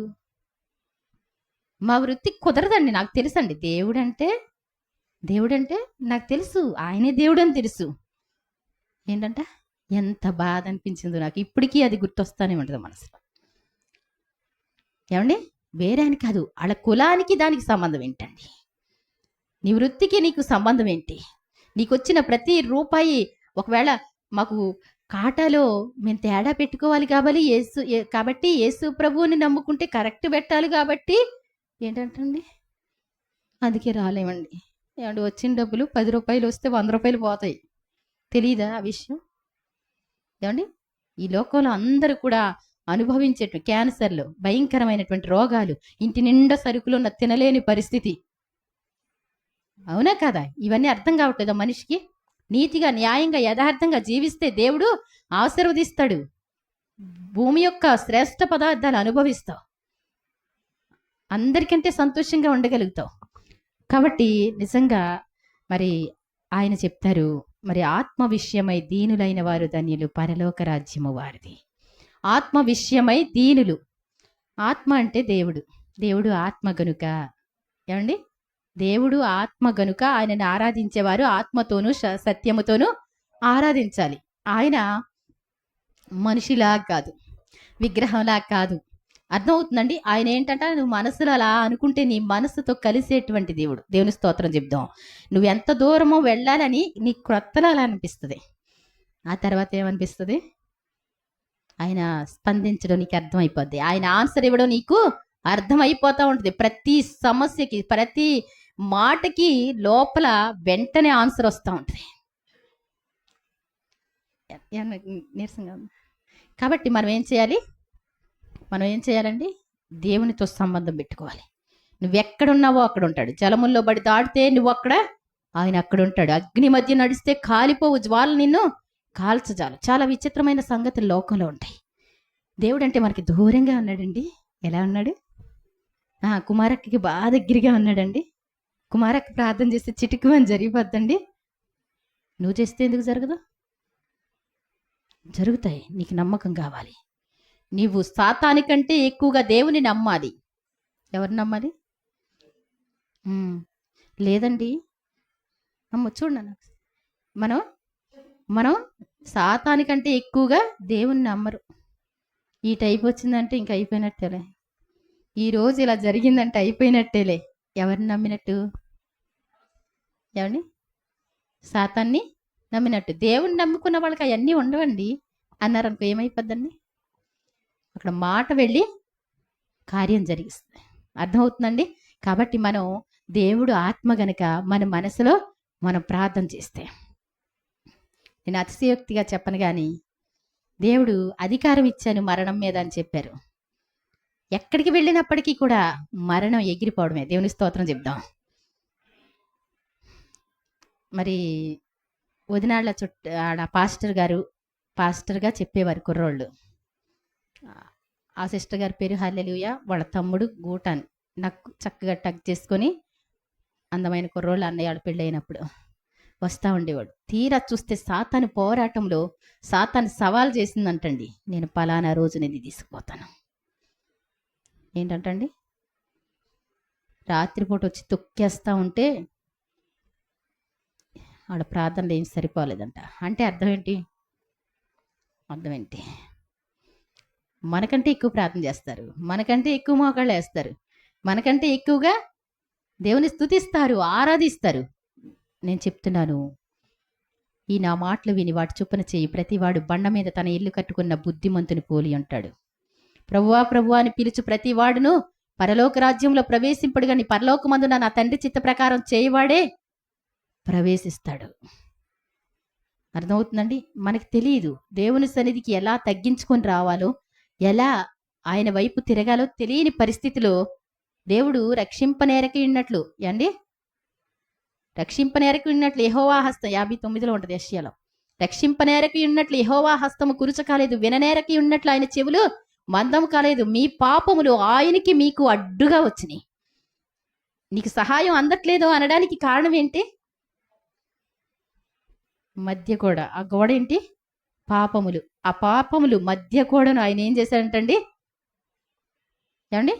మా వృత్తి కుదరదండి, నాకు తెలుసండి. దేవుడంటే నాకు తెలుసు, ఆయనే దేవుడు అని తెలుసు. ఏంటంట ఎంత బాధ అనిపించిందో నాకు. ఇప్పటికీ అది గుర్తొస్తానే ఉంటుంది మనసులో. ఏమండి? వేరే అని కాదు, వాళ్ళ కులానికి దానికి సంబంధం ఏంటండి? నీ వృత్తికి నీకు సంబంధం ఏంటి? నీకు వచ్చిన ప్రతి రూపాయి, ఒకవేళ మాకు కాటాలో మేము తేడా పెట్టుకోవాలి కాబట్టి యేసు ప్రభువుని నమ్ముకుంటే కరెక్ట్ పెట్టాలి కాబట్టి ఏంటంటండి, అందుకే రాలేమండి. ఏమంటే వచ్చిన డబ్బులు 10 రూపాయలు వస్తే 100 రూపాయలు పోతాయి. తెలీదా ఆ విషయం? ఏమండి? ఈ లోకంలో అందరూ కూడా అనుభవించేట క్యాన్సర్లు, భయంకరమైనటువంటి రోగాలు, ఇంటి నిండా సరుకులు ఉన్న తినలేని పరిస్థితి. అవునా కదా? ఇవన్నీ అర్థం కావట్లేదా మనిషికి? నీతిగా, న్యాయంగా, యథార్థంగా జీవిస్తే దేవుడు ఆశీర్వదిస్తాడు. భూమి యొక్క శ్రేష్ఠ పదార్థాలు అనుభవిస్తావు. అందరికంటే సంతోషంగా ఉండగలుగుతావు. కాబట్టి నిజంగా మరి ఆయన చెప్తారు, మరి ఆత్మ విషయమై దీనులైన వారు ధన్యులు, పరలోక రాజ్యము వారిది. ఆత్మ విషయమై దీనులు. ఆత్మ అంటే దేవుడు ఆత్మ గనుక. ఏమండి? దేవుడు ఆత్మ గనుక ఆయనను ఆరాధించేవారు ఆత్మతోనూ సత్యముతోనూ ఆరాధించాలి. ఆయన మనిషిలా కాదు, విగ్రహంలా కాదు. అర్థమవుతుందండి? ఆయన ఏంటంటే, నువ్వు మనసులో అలా అనుకుంటే నీ మనసుతో కలిసేటువంటి దేవుడు. దేవుని స్తోత్రం చెప్దాం. నువ్వు ఎంత దూరమో వెళ్ళాలని నీ క్రొత్తలో అలా అనిపిస్తుంది. ఆ తర్వాత ఏమనిపిస్తుంది? ఆయన స్పందించడం నీకు అర్థమైపోద్ది. ఆయన ఆన్సర్ ఇవ్వడం నీకు అర్థమైపోతూ ఉంటుంది. ప్రతి సమస్యకి, ప్రతి మాటకి లోపల వెంటనే ఆన్సర్ వస్తూ ఉంటుంది. నీరసంగా ఉంది. కాబట్టి మనం ఏం చేయాలండి? దేవునితో సంబంధం పెట్టుకోవాలి. నువ్వెక్కడున్నావో అక్కడ ఉంటాడు. జలముల్లో బడి దాడితే నువ్వు అక్కడ, ఆయన అక్కడ ఉంటాడు. అగ్ని మధ్య నడిస్తే కాలిపోవు, జ్వాల నిన్ను కాల్చజాలు. చాలా విచిత్రమైన సంగతులు లోకంలో ఉంటాయి. దేవుడు అంటే మనకి దూరంగా ఉన్నాడండి. ఎలా ఉన్నాడు? కుమారక్కకి బాగా దగ్గరగా ఉన్నాడండి. కుమారక్క ప్రార్థన చేస్తే చిటికు అని జరిగిపోద్దండి. నువ్వు చేస్తే ఎందుకు జరగదు? జరుగుతాయి. నీకు నమ్మకం కావాలి. నీవు సాతానికంటే ఎక్కువగా దేవుని నమ్మాలి. ఎవరు నమ్మాలి? లేదండి చూడండి, మనం సాతానికంటే ఎక్కువగా దేవుని నమ్మరు. ఈ టైప్ వచ్చిందంటే ఇంక అయిపోయినట్టేలే, ఈరోజు ఇలా జరిగిందంటే అయిపోయినట్టేలే. ఎవరిని నమ్మినట్టు? ఏమండి? సాతాన్ని నమ్మినట్టు. దేవుని నమ్ముకున్న వాళ్ళకి అవన్నీ ఉండవండి అన్నారనుకో, ఏమైపోద్దండి? అక్కడ మాట వెళ్ళి కార్యం జరిగిస్తుంది. అర్థమవుతుందండి? కాబట్టి మనం దేవుడు ఆత్మ గనక మన మనసులో మనం ప్రార్థన చేస్తే, నేను అతిశయోక్తిగా చెప్పను కానీ, దేవుడు అధికారం ఇచ్చాను మరణం మీద అని చెప్పారు. ఎక్కడికి వెళ్ళినప్పటికీ కూడా మరణం ఎగిరిపోవడమే. దేవుని స్తోత్రం చెప్దాం. మరి వదినాళ్ళ ఆడ పాస్టర్గా చెప్పేవారు కుర్రోళ్ళు. ఆ సిస్టర్ గారి పేరు హల్లెలూయా. వాళ్ళ తమ్ముడు గూటాన్ నాకు చక్కగా టక్ చేసుకొని, అందమైన కుర్రోళ్ళు అన్నయ్య పెళ్ళి అయినప్పుడు వస్తూ ఉండేవాడు. తీరా చూస్తే సాతాను పోరాటంలో సాతాను సవాల్ చేసిందంటండి, నేను పలానా రోజు నేను తీసుకుపోతాను. ఏంటంటండి, రాత్రిపూట వచ్చి తొక్కేస్తూ ఉంటే ఆడ ప్రార్థనలు ఏం సరిపోలేదంట. అంటే అర్థం ఏంటి? అర్థం ఏంటి? మనకంటే ఎక్కువ ప్రార్థన చేస్తారు, మనకంటే ఎక్కువ మోకాళ్ళు వేస్తారు, మనకంటే ఎక్కువగా దేవుని స్తుతిస్తారు, ఆరాధిస్తారు. నేను చెప్తున్నాను, ఈ నా మాటలు విని వాటి చొప్పున చేయి ప్రతివాడు బండ మీద తన ఇల్లు కట్టుకున్న బుద్ధిమంతుని పోలి ఉంటాడు. ప్రభువా ప్రభువా అని పిలుచు ప్రతివాడును పరలోక రాజ్యంలో ప్రవేశింపడు గాని పరలోకమందున నా తండ్రి చిత్త ప్రకారం చేయవాడే ప్రవేశిస్తాడు. అర్థమవుతుందండి? మనకి తెలియదు దేవుని సన్నిధికి ఎలా తగ్గించుకొని రావాలో, ఎలా ఆయన వైపు తిరగాలో తెలియని పరిస్థితిలో దేవుడు రక్షింపనేరకి ఉన్నట్లు ఏండి, రక్షింపనేరకి ఉన్నట్లు యెహోవా హస్తం 59లో ఉంటుంది యెషయాలో. రక్షింపనేరకి ఉన్నట్లు యెహోవా హస్తము కురుచ కాలేదు, విననేరకి ఉన్నట్లు ఆయన చెవులు మందము కాలేదు. మీ పాపములు ఆయనకి మీకు అడ్డుగా వచ్చినాయి. నీకు సహాయం అందట్లేదు అనడానికి కారణం ఏంటి? మధ్య గోడ. ఆ గోడ ఏంటి? పాపములు. ఆ పాపములు మధ్య గోడను ఆయన ఏం చేశాడంటండి? ఏమండి,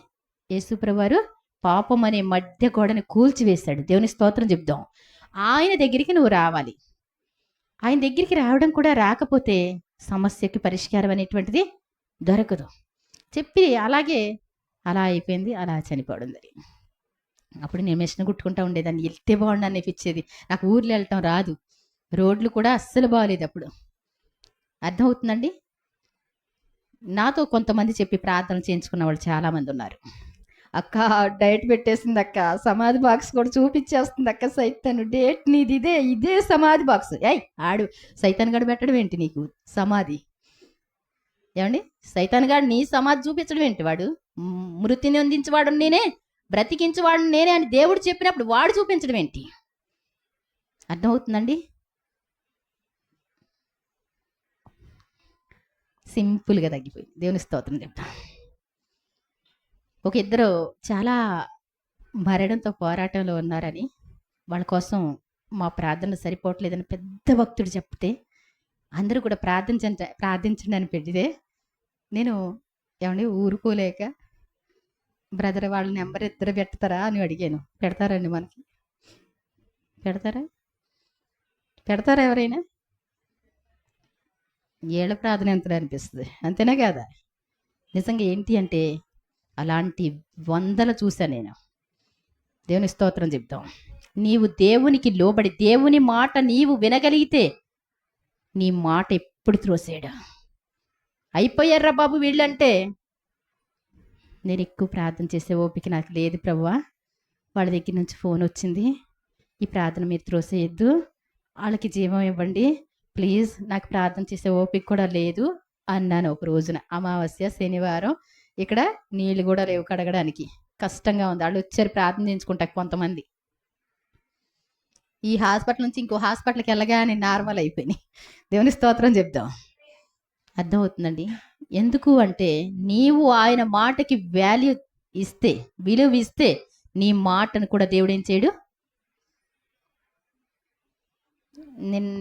యేసుప్రభువారు పాపం అనే మధ్య గోడను కూల్చివేశాడు. దేవుని స్తోత్రం చెప్దాం. ఆయన దగ్గరికి నువ్వు రావాలి. ఆయన దగ్గరికి రావడం కూడా రాకపోతే సమస్యకి పరిష్కారం అనేటువంటిది దొరకదు. చెప్పి అలాగే అలా అయిపోయింది, అలా చనిపోవడం జరిగింది. అప్పుడు నేను మెషిన్ కుట్టుకుంటా ఉండేదాన్ని, వెళ్తే బాగుండు అనిపించేది. నాకు ఊర్లో వెళ్ళటం రాదు, రోడ్లు కూడా అస్సలు బాగలేదు అప్పుడు. అర్థమవుతుందండి? నాతో కొంతమంది చెప్పి ప్రార్థన చేయించుకున్న వాళ్ళు చాలామంది ఉన్నారు. అక్క డైట్ పెట్టేసింది అక్క, సమాధి బాక్స్ కూడా చూపించేస్తుంది అక్క, సైతాను డేట్ నీది ఇదే సమాధి బాక్స్. ఆడు సైతాన్ గడు పెట్టడం ఏంటి నీకు సమాధి? ఏమండి, సైతాన్ గాడు నీ సమాధి చూపించడం ఏంటి? వాడు మృతిని అందించేవాడు నేనే, బ్రతికించేవాడు నేనే అని దేవుడు చెప్పినప్పుడు వాడు చూపించడం ఏంటి? అర్థమవుతుందండి? సింపుల్గా తగ్గిపోయింది. దేవుని స్తోత్రం చెప్తాం. ఒక ఇద్దరు చాలా మరణంతో పోరాటంలో ఉన్నారని, వాళ్ళ కోసం మా ప్రార్థనలు సరిపోవట్లేదని పెద్ద భక్తుడు చెప్తే అందరూ కూడా ప్రార్థించండి అని పెట్టితే, నేను ఏమండి ఊరుకోలేక, బ్రదర్ వాళ్ళ నెంబర్ ఇద్దరు పెడతారా అని అడిగాను. పెడతారండి? మనకి పెడతారా ఎవరైనా? ఏళ్ళ ప్రార్థన ఎంత అనిపిస్తుంది, అంతేనా కాదా? నిజంగా ఏంటి అంటే అలాంటి వందలు చూశాను నేను. దేవుని స్తోత్రం చెప్తాం. నీవు దేవునికి లోబడి దేవుని మాట నీవు వినగలిగితే నీ మాట ఎప్పుడు త్రోసేయడా. అయిపోయారా బాబు వీళ్ళంటే, నేను ఎక్కువ ప్రార్థన చేసే ఓపిక నాకు లేదు ప్రభువా, వాళ్ళ దగ్గర నుంచి ఫోన్ వచ్చింది, ఈ ప్రార్థన మీరు త్రోసేయద్దు, వాళ్ళకి జీవం ఇవ్వండి ప్లీజ్, నాకు ప్రార్థన చేసే ఓపిక కూడా లేదు అన్నాను. ఒక రోజున అమావాస్య శనివారం, ఇక్కడ నీళ్ళు కూడా లేవు కడగడానికి, కష్టంగా ఉంది. వాళ్ళు వచ్చారు ప్రార్థన చేయించుకుంటా కొంతమంది. ఈ హాస్పిటల్ నుంచి ఇంకో హాస్పిటల్కి వెళ్ళగానే నార్మల్ అయిపోయినాయి. దేవుని స్తోత్రం చెప్దాం. అర్థమవుతుందండి? ఎందుకు అంటే నీవు ఆయన మాటకి వాల్యూ ఇస్తే, విలువ ఇస్తే, నీ మాటను కూడా దేవుడు ఏం చేయడు.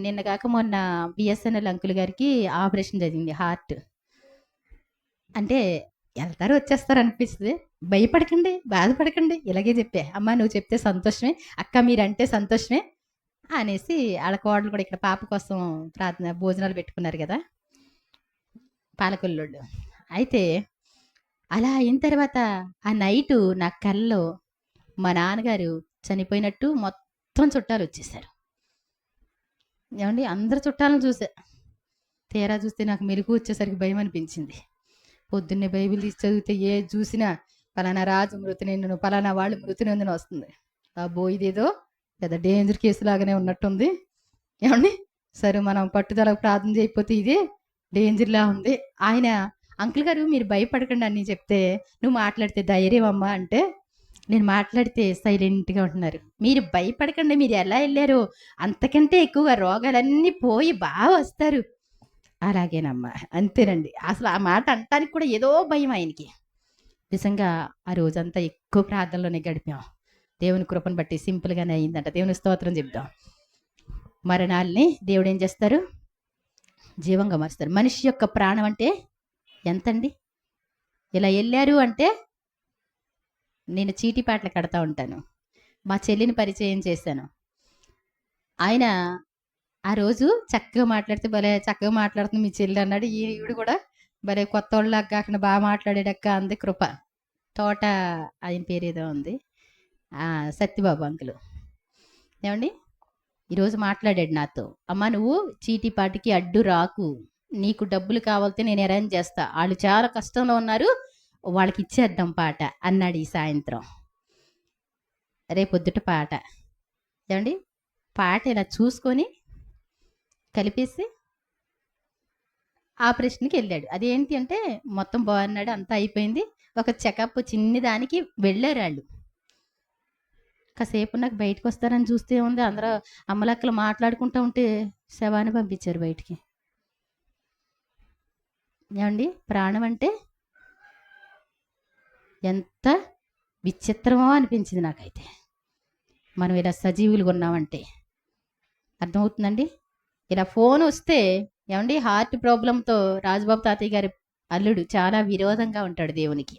నిన్న కాక మొన్న బిఎస్ఎన్ఎల్ అంకుల్ గారికి ఆపరేషన్ జరిగింది, హార్ట్. అంటే వెళ్తారు వచ్చేస్తారు అనిపిస్తుంది. భయపడకండి, బాధపడకండి, ఇలాగే చెప్పే. అమ్మ నువ్వు చెప్తే సంతోషమే, అక్క మీరంటే సంతోషమే అనేసి వాళ్ళ కోడలు కూడా ఇక్కడ పాప కోసం ప్రార్థన భోజనాలు పెట్టుకున్నారు కదా పాలకొల్లోళ్ళు. అయితే అలా అయిన తర్వాత ఆ నైటు నా కల్లో మా నాన్నగారు చనిపోయినట్టు మొత్తం చుట్టాలు వచ్చేసారు. ఏమండి, అందరు చుట్టాలను చూసా. తీరా చూస్తే నాకు మెరుగు వచ్చేసరికి భయం అనిపించింది. పొద్దున్నే బైబిల్ తీసి చదివితే ఏ చూసినా పలానా రాజు మృతి నిండును, పలానా వాళ్ళు మృతి నిండును వస్తుంది. అబ్బో ఇదేదో పెద్ద డేంజర్ కేసు లాగానే ఉన్నట్టుంది. ఏమండి, సరే మనం పట్టుదలకు ప్రార్థన చేయకపోతే ఇదే డేంజర్లా ఉంది. ఆయన అంకుల్ గారు మీరు భయపడకండి అని చెప్తే, నువ్వు మాట్లాడితే ధైర్యం అమ్మా అంటే, నేను మాట్లాడితే సైలెంట్గా ఉంటున్నారు. మీరు భయపడకండి, మీరు ఎలా వెళ్ళారో అంతకంటే ఎక్కువగా రోగాలన్నీ పోయి బాగా వస్తారు. అలాగేనమ్మా, అంతేనండి. అసలు ఆ మాట అంటానికి కూడా ఏదో భయం ఆయనకి. నిజంగా ఆ రోజంతా ఎక్కువ ప్రార్థనలోనే గడిపాం. దేవుని కృపను బట్టి సింపుల్గానే అయిందంట. దేవుని స్తోత్రం చెప్దాం. మరణాల్ని దేవుడు ఏం చేస్తారు? జీవంగా మారుస్తారు. మనిషి యొక్క ప్రాణం అంటే ఎంతండి? ఇలా వెళ్ళారు అంటే నేను చీటీపాటలు కడతా ఉంటాను. మా చెల్లిని పరిచయం చేశాను. ఆయన ఆ రోజు చక్కగా మాట్లాడితే భలే చక్కగా మాట్లాడుతుంది మీ చెల్లి అన్నాడు. ఈవిడ కూడా భలే కొత్త వాళ్ళకి కాకుండా బాగా మాట్లాడేటక్క అంది. కృప తోట ఆయన పేరు ఏదో ఉంది, సత్యబాబు అంకులు. ఏమండి ఈరోజు మాట్లాడాడు నాతో. అమ్మ నువ్వు చీటీపాటికి అడ్డు రాకు, నీకు డబ్బులు కావాలితే నేను అరేంజ్ చేస్తా, వాళ్ళు చాలా కష్టంలో ఉన్నారు, వాళ్ళకి ఇచ్చేద్దాం పాట అన్నాడు ఈ సాయంత్రం. రేపొద్దుట పాట. ఏమండి పాట ఇలా చూసుకొని కలిపేసి ఆపరేషన్కి వెళ్ళాడు. అదేంటి అంటే మొత్తం బాగున్నాడు, అంతా అయిపోయింది. ఒక చెకప్ చిన్ని దానికి వెళ్ళారు వాళ్ళు. కాసేపు నాకు బయటకు వస్తారని చూస్తే ఉంది, అందరూ అమ్మలక్కలు మాట్లాడుకుంటూ ఉంటే శవాన్ని పంపించారు బయటికి. ఏమండి ప్రాణం అంటే ఎంత విచిత్రమో అనిపించింది నాకైతే. మనం ఇలా సజీవులుగా ఉన్నామంటే అర్థమవుతుందండి. ఇలా ఫోన్ వస్తే ఏమండి హార్ట్ ప్రాబ్లంతో రాజబాబు తాతయ్య గారి అల్లుడు చాలా విరోధంగా ఉంటాడు, దేవునికి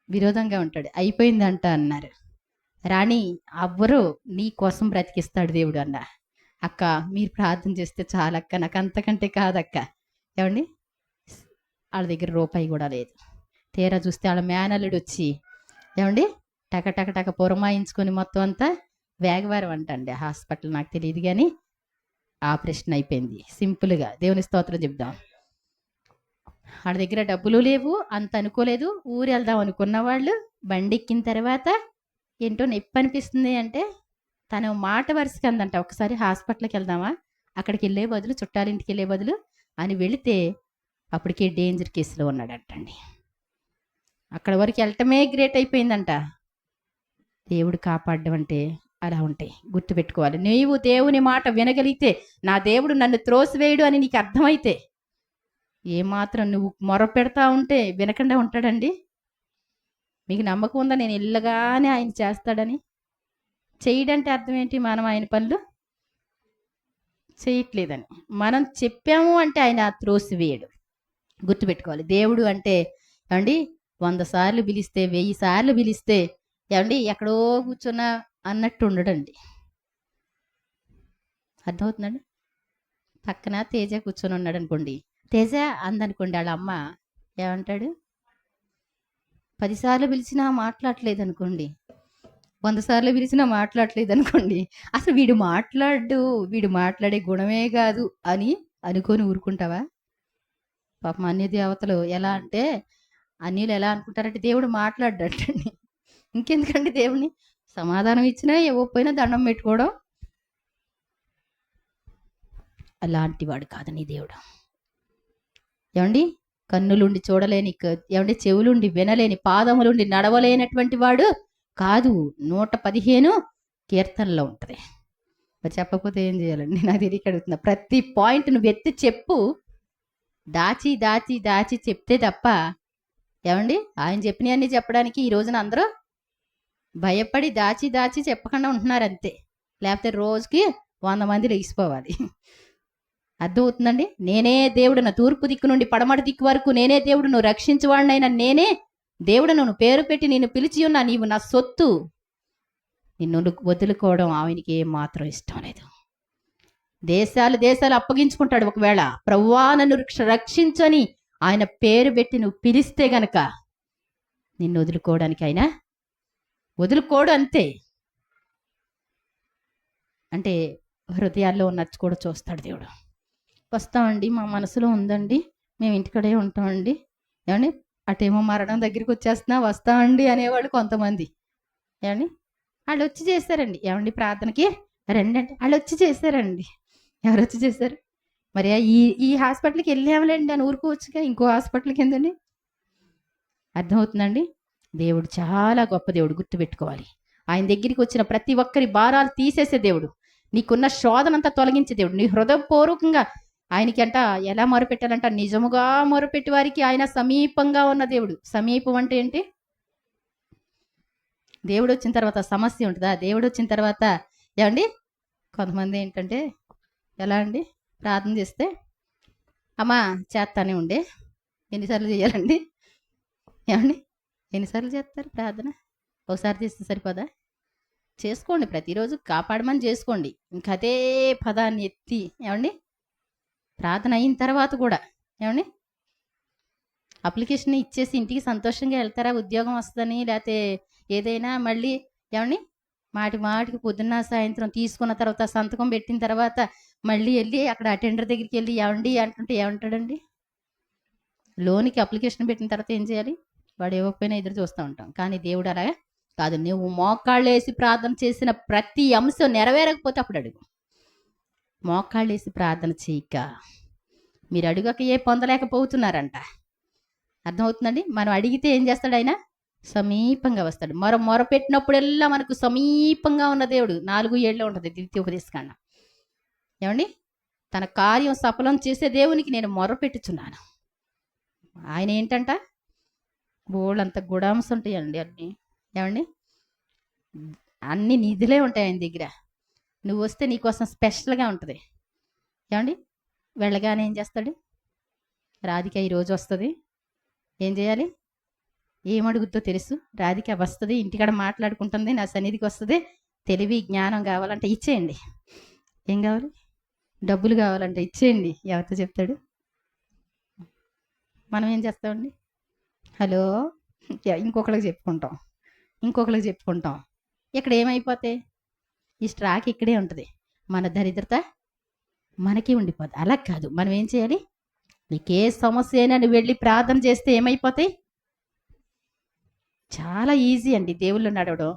విరోధంగా ఉంటాడు. అయిపోయిందంట అన్నారు. రాణి అవ్వరు నీ కోసం బ్రతికిస్తాడు దేవుడు అన్న. అక్క మీరు ప్రార్థన చేస్తే చాలక్క, నాకు అంతకంటే కాదక్క. ఏమండి వాళ్ళ దగ్గర రూపాయి కూడా లేదు. తీరా చూస్తే వాళ్ళ మేనల్లుడు వచ్చి ఏమండి టక టక టక పురమాయించుకొని మొత్తం అంతా వేగవారం అంటండి హాస్పిటల్, నాకు తెలియదు కానీ ఆపరేషన్ అయిపోయింది సింపుల్గా. దేవుని స్తోత్రం చెప్దాం. వాళ్ళ దగ్గర డబ్బులు లేవు, అంత అనుకోలేదు. ఊరు వెళ్దాం అనుకున్న వాళ్ళు బండి ఎక్కిన తర్వాత ఏంటో నొప్పి అనిపిస్తుంది అంటే తను మాట వరుసకి అందంట, ఒకసారి హాస్పిటల్కి వెళ్దామా, అక్కడికి వెళ్ళే బదులు చుట్టాలింటికి వెళ్ళే బదులు అని వెళితే అప్పటికే డేంజర్ కేసులో ఉన్నాడంటండి. అక్కడ వరకు వెళ్ళటమే గ్రేట్ అయిపోయిందంట. దేవుడు కాపాడడం అంటే అలా ఉంటాయి, గుర్తుపెట్టుకోవాలి. నీవు దేవుని మాట వినగలిగితే, నా దేవుడు నన్ను త్రోసివేయడు అని నీకు అర్థమైతే, ఏమాత్రం నువ్వు మొర పెడతా ఉంటే వినకుండా ఉంటాడండి. మీకు నమ్మకం ఉందా నేను ఇల్లగానే ఆయన చేస్తాడని? చేయడంటే అర్థం ఏంటి? మనం ఆయన పనులు చేయట్లేదని. మనం చెప్పాము అంటే ఆయన త్రోసివేయడు. గుర్తుపెట్టుకోవాలి. దేవుడు అంటే ఏమండి 100 సార్లు పిలిస్తే 1000 సార్లు పిలిస్తే ఏమండి ఎక్కడో కూర్చున్నా అన్నట్టు ఉండడండి. అర్థమవుతుందండి. పక్కన తేజ కూర్చొని ఉన్నాడు అనుకోండి, తేజ అందనుకోండి, వాళ్ళ అమ్మ ఏమంటాడు? 10 సార్లు పిలిచినా మాట్లాడలేదు అనుకోండి, 100 సార్లు పిలిచినా మాట్లాడలేదు అనుకోండి, అసలు వీడు మాట్లాడే గుణమే కాదు అని అనుకొని ఊరుకుంటావా? పాపం అన్య దేవతలు ఎలా అంటే, అన్యులు ఎలా అనుకుంటారంటే దేవుడు మాట్లాడ్డటండి. ఇంకెందుకండి దేవుని సమాధానం ఇచ్చినా ఇవ్వకపోయినా దండం పెట్టుకోవడం. అలాంటి వాడు కాదు నీ దేవుడు. ఏమండి కన్నులుండి చూడలేని, ఏమండి చెవులుండి వినలేని, పాదములుండి నడవలేనటువంటి వాడు కాదు. 115 కీర్తనలో ఉంటుంది. మరి చెప్పకపోతే ఏం చేయాలండి? నాకు తెలియక అడుగుతున్నా. ప్రతి పాయింట్ నువ్వు ఎత్తి చెప్పు. దాచి దాచి దాచి చెప్తే తప్ప ఏమండి ఆయన చెప్పినవన్నీ చెప్పడానికి ఈ రోజున అందరూ భయపడి దాచి దాచి చెప్పకుండా ఉంటున్నారు అంతే. లేకపోతే రోజుకి 100 మంది లెగిసిపోవాలి. అర్థమవుతుందండి. నేనే దేవుడును, తూర్పు దిక్కు నుండి పడమటి దిక్కు వరకు నేనే దేవుడును, రక్షించువాడినైనా నేనే దేవుడును, నువ్వు పేరు పెట్టి నిన్ను పిలిచి ఉన్నా, నీవు నా సొత్తు. నిన్ను వదులుకోవడం ఆయనకి ఏం మాత్రం ఇష్టం లేదు. దేశాలు అప్పగించుకుంటాడు. ఒకవేళ ప్రభువా నన్ను రక్షించని ఆయన పేరు పెట్టి నువ్వు పిలిస్తే గనక నిన్ను వదులుకోవడానికి ఆయన వదులుకోడు అంతే. అంటే హృదయాల్లో ఉన్నది కూడా చూస్తాడు దేవుడు. వస్తామండి, మా మనసులో ఉందండి, మేము ఇంటికడే ఉంటామండి. ఏమండి అటేమో మరణం దగ్గరికి వచ్చేస్తున్నా, వస్తామండి అనేవాళ్ళు కొంతమంది. ఏమండి వాళ్ళు వచ్చి చేశారండి. ఏమండి ప్రార్థనకి రండి అంటే వాళ్ళు వచ్చి చేశారండి. ఎవరు వచ్చి చేశారు? మరి ఈ హాస్పిటల్కి వెళ్ళాములేండి అని ఊరుకోవచ్చుగా, ఇంకో హాస్పిటల్కి ఏందండి? అర్థమవుతుందండి. దేవుడు చాలా గొప్ప దేవుడు, గుర్తుపెట్టుకోవాలి. ఆయన దగ్గరికి వచ్చిన ప్రతి ఒక్కరి భారాలు తీసేసే దేవుడు, నీకున్న శోధనంతా తొలగించే దేవుడు. నీ హృదయపూర్వకంగా ఆయనకి అంట ఎలా మొరపెట్టాలంట, నిజముగా మొరపెట్టి వారికి ఆయన సమీపంగా ఉన్న దేవుడు. సమీపం అంటే ఏంటి? దేవుడు వచ్చిన తర్వాత సమస్య ఉంటుందా? దేవుడు వచ్చిన తర్వాత ఏమండి కొంతమంది ఏంటంటే ఎలా అండి, ప్రార్థన చేస్తే అమ్మా చేస్తానే ఉండే, ఎన్నిసార్లు చేయాలండి? ఏమండి, ఎన్నిసార్లు చేస్తారు ప్రార్థన? ఒకసారి చేస్తే సరిపోదా? చేసుకోండి, ప్రతిరోజు కాపాడమని చేసుకోండి. ఇంక అదే పదాన్ని ఎత్తి ఏమండి ప్రార్థన అయిన తర్వాత కూడా ఏమండి అప్లికేషన్ ఇచ్చేసి ఇంటికి సంతోషంగా వెళ్తారా? ఉద్యోగం వస్తుందని, లేకపోతే ఏదైనా మళ్ళీ ఏమండి మాటికి పొద్దున్న సాయంత్రం తీసుకున్న తర్వాత సంతకం పెట్టిన తర్వాత మళ్ళీ వెళ్ళి అక్కడ అటెండర్ దగ్గరికి వెళ్ళి ఏమండి అంటుంటే ఏమంటాడండి? లోనికి అప్లికేషన్ పెట్టిన తర్వాత ఏం చేయాలి? వాడు ఇవ్వకపోయినా ఎదురు చూస్తూ ఉంటాం. కానీ దేవుడు అలాగా కాదు. నువ్వు మోకాళ్ళు వేసి ప్రార్థన చేసిన ప్రతి అంశం నెరవేరకపోతే అప్పుడు అడుగు. మోకాళ్ళు వేసి ప్రార్థన చేయక మీరు అడుగక ఏ పొందలేకపోతున్నారంట. అర్థమవుతుందండి? మనం అడిగితే ఏం చేస్తాడు ఆయన? సమీపంగా వస్తాడు. మొరపెట్టినప్పుడల్లా మనకు సమీపంగా ఉన్న దేవుడు. 4 ఏళ్ళు ఉంటుంది ద్వితీయోపదేశకాండం. ఏమండి, తన కార్యం సఫలం చేసే దేవునికి నేను మొరపెట్టుచున్నాను. ఆయన ఏంటంట? బోళ్ళంత గుడాంశ ఉంటాయండి అన్నీ. ఏమండి, అన్ని నిధులే ఉంటాయి ఆయన దగ్గర. నువ్వు వస్తే నీకోసం స్పెషల్గా ఉంటుంది. ఏమండి, వెళ్ళగానే ఏం చేస్తాడు? రాధిక ఈరోజు వస్తుంది, ఏం చేయాలి? ఏమడుగుద్దో తెలుసు. రాధిక వస్తుంది, ఇంటికాడ మాట్లాడుకుంటుంది, నా సన్నిధికి వస్తుంది. తెలివి జ్ఞానం కావాలంటే ఇచ్చేయండి. ఏం కావాలి? డబ్బులు కావాలంటే ఇచ్చేయండి. ఎవరితో చెప్తాడు? మనం ఏం చేస్తామండి? హలో, ఇంకొకరికి చెప్పుకుంటాం. ఇక్కడ ఏమైపోతాయి? ఈ స్ట్రాక్ ఇక్కడే ఉంటుంది. మన దరిద్రత మనకి ఉండిపోద్ది. అలా కాదు, మనం ఏం చేయాలి? నీకే సమస్య అయినా నువ్వు వెళ్ళి ప్రార్థన చేస్తే ఏమైపోతాయి? చాలా ఈజీ అండి దేవుళ్ళు నడవడం.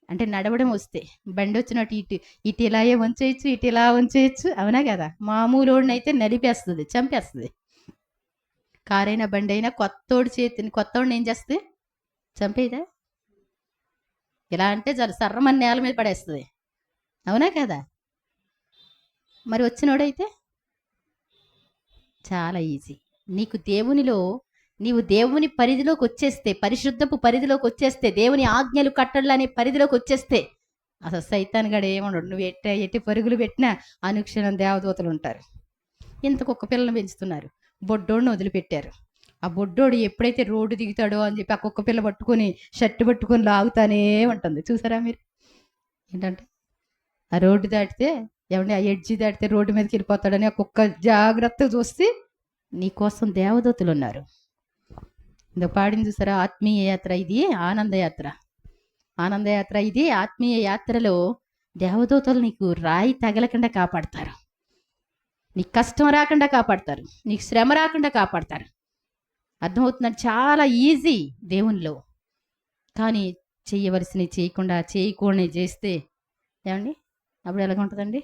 అంటే నడవడం వస్తే బండి వచ్చినట్టు ఇటు ఇలాగే వంచేయచ్చు, ఇటు ఇలా వంచేయచ్చు. అవునా కదా? మామూలు అయితే నలిపేస్తుంది, చంపేస్తుంది. కారైనా బండి అయినా కొత్తోడిని ఏం చేస్తుంది? చంపేదా? ఇలా అంటే చాలు, సర్రమని నేల మీద పడేస్తుంది. అవునా కదా? మరి వచ్చినోడైతే చాలా ఈజీ. నీవు దేవుని పరిధిలోకి వచ్చేస్తే, పరిశుద్ధపు పరిధిలోకి వచ్చేస్తే, దేవుని ఆజ్ఞలు కట్టడలు అనే పరిధిలోకి వచ్చేస్తే అసలు సైతాన్ గడ ఏమన్నాడు? నువ్వు ఎట్టి పరుగులు పెట్టినా అనుక్షణం దేవదూతలు ఉంటారు. ఇంతకు ఒక్క పిల్లని పెంచుతున్నారు, బొడ్డోడిని వదిలిపెట్టారు. ఆ బొడ్డోడు ఎప్పుడైతే రోడ్డు దిగుతాడో అని చెప్పి ఆ కుక్క పిల్ల పట్టుకొని షర్టు పట్టుకొని లాగుతానే ఉంటుంది. చూసారా మీరు? ఏంటంటే ఆ రోడ్డు దాటితే ఏమంటే ఆ ఎడ్జి దాటితే రోడ్డు మీదకి వెళ్ళిపోతాడని ఆ కుక్క జాగ్రత్తగా చూస్తే నీకోసం దేవదూతలు ఉన్నారు. ఇంత పాడింది చూసారా? ఆత్మీయ యాత్ర ఇది, ఆనందయాత్ర ఇది. ఆత్మీయ యాత్రలో దేవదూతలు నీకు రాయి తగలకుండా కాపాడతారు, నీకు కష్టం రాకుండా కాపాడతారు, నీకు శ్రమ రాకుండా కాపాడతారు. అర్థమవుతుందండి? చాలా ఈజీ దేవునిలో. కానీ చేయవలసినవి చేయకూడని చేస్తే ఏమండి అప్పుడు ఎలాగుంటుందండి?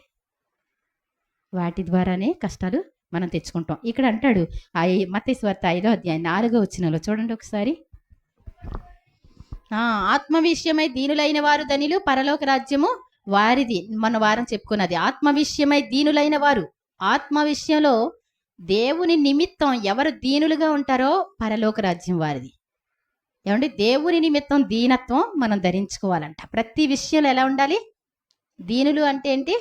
వాటి ద్వారానే కష్టాలు మనం తెచ్చుకుంటాం. ఇక్కడ అంటాడు మత్తయి సువార్త 5వ అధ్యాయం 4వ వచనంలో చూడండి ఒకసారి. ఆత్మ విషయమై దీనులైన వారు ధనిలు, పరలోక రాజ్యము వారిది. మన వారం చెప్పుకున్నది ఆత్మ విషయమై దీనులైన వారు. ఆత్మ విషయంలో దేవుని నిమిత్తం ఎవరు దీనులుగా ఉంటారో పరలోక రాజ్యం వారిది. ఏమండి, దేవుని నిమిత్తం దీనత్వం మనం ధరించుకోవాలంట. ప్రతి విషయంలో ఎలా ఉండాలి? దీనులు అంటే ఏంటి?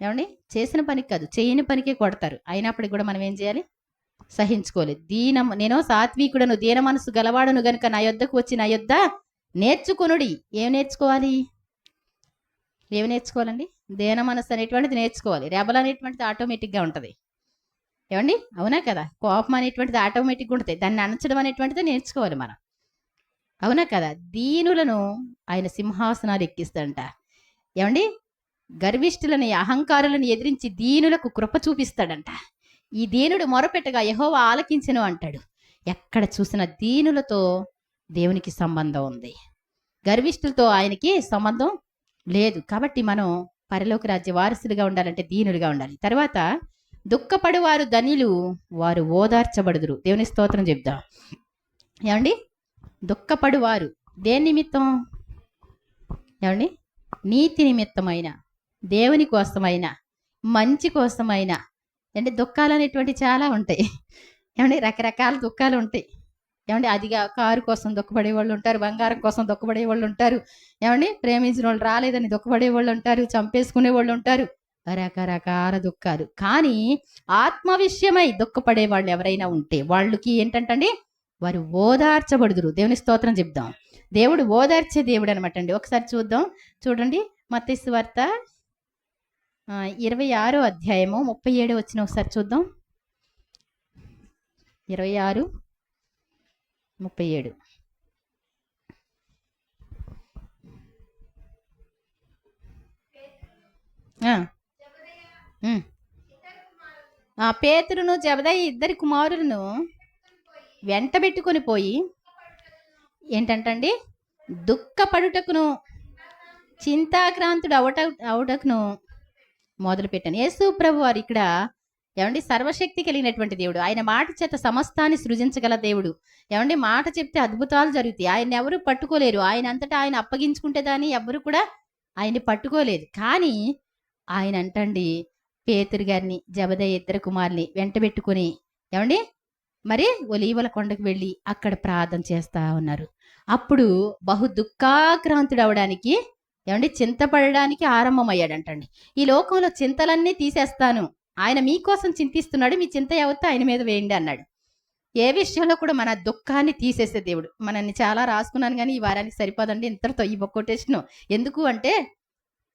ఏమండి, చేసిన పనికి కాదు, చేయని పనికే కొడతారు. అయినప్పటికి కూడా మనం ఏం చేయాలి? సహించుకోవాలి. నేను సాత్వికుడను, దీన మనసు గలవాడను గనుక నా యొద్దకు వచ్చి నా యొద్ద నేర్చుకొనుడి. ఏం నేర్చుకోవాలండి? దీన మనసు అనేటువంటిది నేర్చుకోవాలి. రెబల్ అనేటువంటిది ఆటోమేటిక్గా ఉంటుంది. ఏమండి, అవునా కదా? కోపం అనేటువంటిది ఆటోమేటిక్గా ఉంటుంది. దాన్ని అణచడం అనేటువంటిది నేర్చుకోవాలి మనం. అవునా కదా? దీనులను ఆయన సింహాసనాలు ఎక్కిస్తాడంట. ఏమండి, గర్విష్ఠులని, అహంకారులను ఎదిరించి దీనులకు కృప చూపిస్తాడంట. ఈ దీనుడు మొరపెట్టగా యెహోవా ఆలకించెను అంటాడు. ఎక్కడ చూసిన దీనులతో దేవునికి సంబంధం ఉంది, గర్విష్ఠులతో ఆయనకి సంబంధం లేదు. కాబట్టి మనం పరలోక రాజ్య వారసులుగా ఉండాలంటే దీనులుగా ఉండాలి. తర్వాత దుఃఖపడు వారు ధనిలు, వారు ఓదార్చబడుదురు. దేవుని స్తోత్రం చెప్దాం. ఏమండి, దుఃఖపడు వారు దేని నిమిత్తం? ఏమండి, నీతి నిమిత్తమైన, దేవుని కోసమైన, మంచి కోసమైన. అంటే దుఃఖాలు అనేటువంటి చాలా ఉంటాయి. ఏమండి, రకరకాల దుఃఖాలు ఉంటాయి. ఏమండి అదిగా కారు కోసం దుఃఖపడే వాళ్ళు ఉంటారు, బంగారం కోసం దుఃఖపడే వాళ్ళు ఉంటారు, ఏమండి ప్రేమించిన వాళ్ళు రాలేదని దుఃఖపడే వాళ్ళు ఉంటారు, చంపేసుకునే వాళ్ళు ఉంటారు, రకరకాల దుఃఖాలు. కానీ ఆత్మ విషయమై దుఃఖపడే వాళ్ళు ఎవరైనా ఉంటే వాళ్ళకి ఏంటంటండి, వారు ఓదార్చబడుదురు. దేవుని స్తోత్రం చెప్దాం. దేవుడు ఓదార్చే దేవుడు అనమాట అండి. ఒకసారి చూద్దాం, చూడండి మత్తయి సువార్త 26వ అధ్యాయము 37 వచ్చిన ఒకసారి చూద్దాం. 26:37. పేతురును జెబెదయి ఇద్దరి కుమారులను వెంటబెట్టుకొని పోయి ఏంటంటండి, దుఃఖపడుటకును చింతాక్రాంతుడు అవుటకును మొదలు పెట్టాను. యేసు ప్రభు వారు ఇక్కడ ఏమండి సర్వశక్తి కలిగినటువంటి దేవుడు. ఆయన మాట చేత సమస్తాన్ని సృజించగల దేవుడు. ఏమండి మాట చెప్తే అద్భుతాలు జరుగుతాయి. ఆయన ఎవరు పట్టుకోలేరు. ఆయన అంతటా ఆయన అప్పగించుకుంటే దాన్ని ఎవరు కూడా ఆయన్ని పట్టుకోలేదు. కానీ ఆయన అంటండి పేతురు గారిని జెబెదయి ఇద్దరు కుమారుని వెంటబెట్టుకుని ఏమండి మరి ఒలీవల కొండకు వెళ్ళి అక్కడ ప్రార్థన చేస్తా ఉన్నారు. అప్పుడు బహు దుఃఖాక్రాంతుడు అవడానికి ఏమండి చింతపడడానికి ఆరంభమయ్యాడంటండి. ఈ లోకంలో చింతలన్నీ తీసేస్తాను, ఆయన మీకోసం చింతిస్తున్నాడు, మీ చింత యావత్తు ఆయన మీద వేయండి అన్నాడు. ఏ విషయంలో కూడా మన దుఃఖాన్ని తీసేసే దేవుడు. మనల్ని చాలా రాసుకున్నాను కానీ ఈ వారానికి సరిపోదండి, ఇంతటితో ఈ కొటేషన్. ఎందుకు అంటే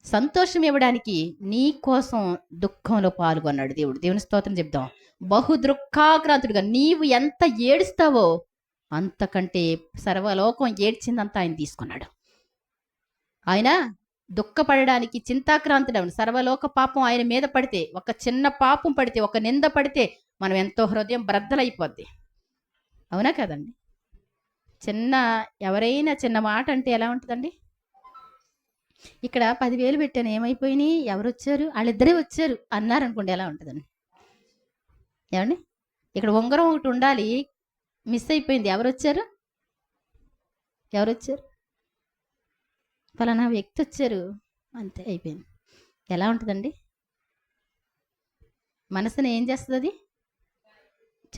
సంతోషం ఇవ్వడానికి నీ కోసం దుఃఖంలో పాల్గొన్నాడు దేవుడు. దేవుని స్తోత్రం చెప్దాం. బహు దుఃఖాక్రాంతుడుగా నీవు ఎంత ఏడుస్తావో అంతకంటే సర్వలోకం ఏడ్చిందంతా ఆయన తీసుకున్నాడు. ఆయన దుఃఖపడడానికి చింతాక్రాంతుడవును. సర్వలోక పాపం ఆయన మీద పడితే, ఒక చిన్న పాపం పడితే, ఒక నింద పడితే మనం ఎంతో హృదయం బ్రద్దలైపోద్ది. అవునా కదండి? ఎవరైనా చిన్న మాట అంటే ఎలా ఉంటుందండి? ఇక్కడ 10,000 పెట్టాను, ఏమైపోయినాయి, ఎవరు వచ్చారు, వాళ్ళిద్దరే వచ్చారు అన్నారు అనుకోండి, ఎలా ఉంటుందండి? ఏమండి ఇక్కడ ఉంగరం ఒకటి ఉండాలి, మిస్ అయిపోయింది, ఎవరు వచ్చారు, ఫలానా వ్యక్తి వచ్చారు, అంతే అయిపోయింది. ఎలా ఉంటుందండి? మనసుని ఏం చేస్తుంది? అది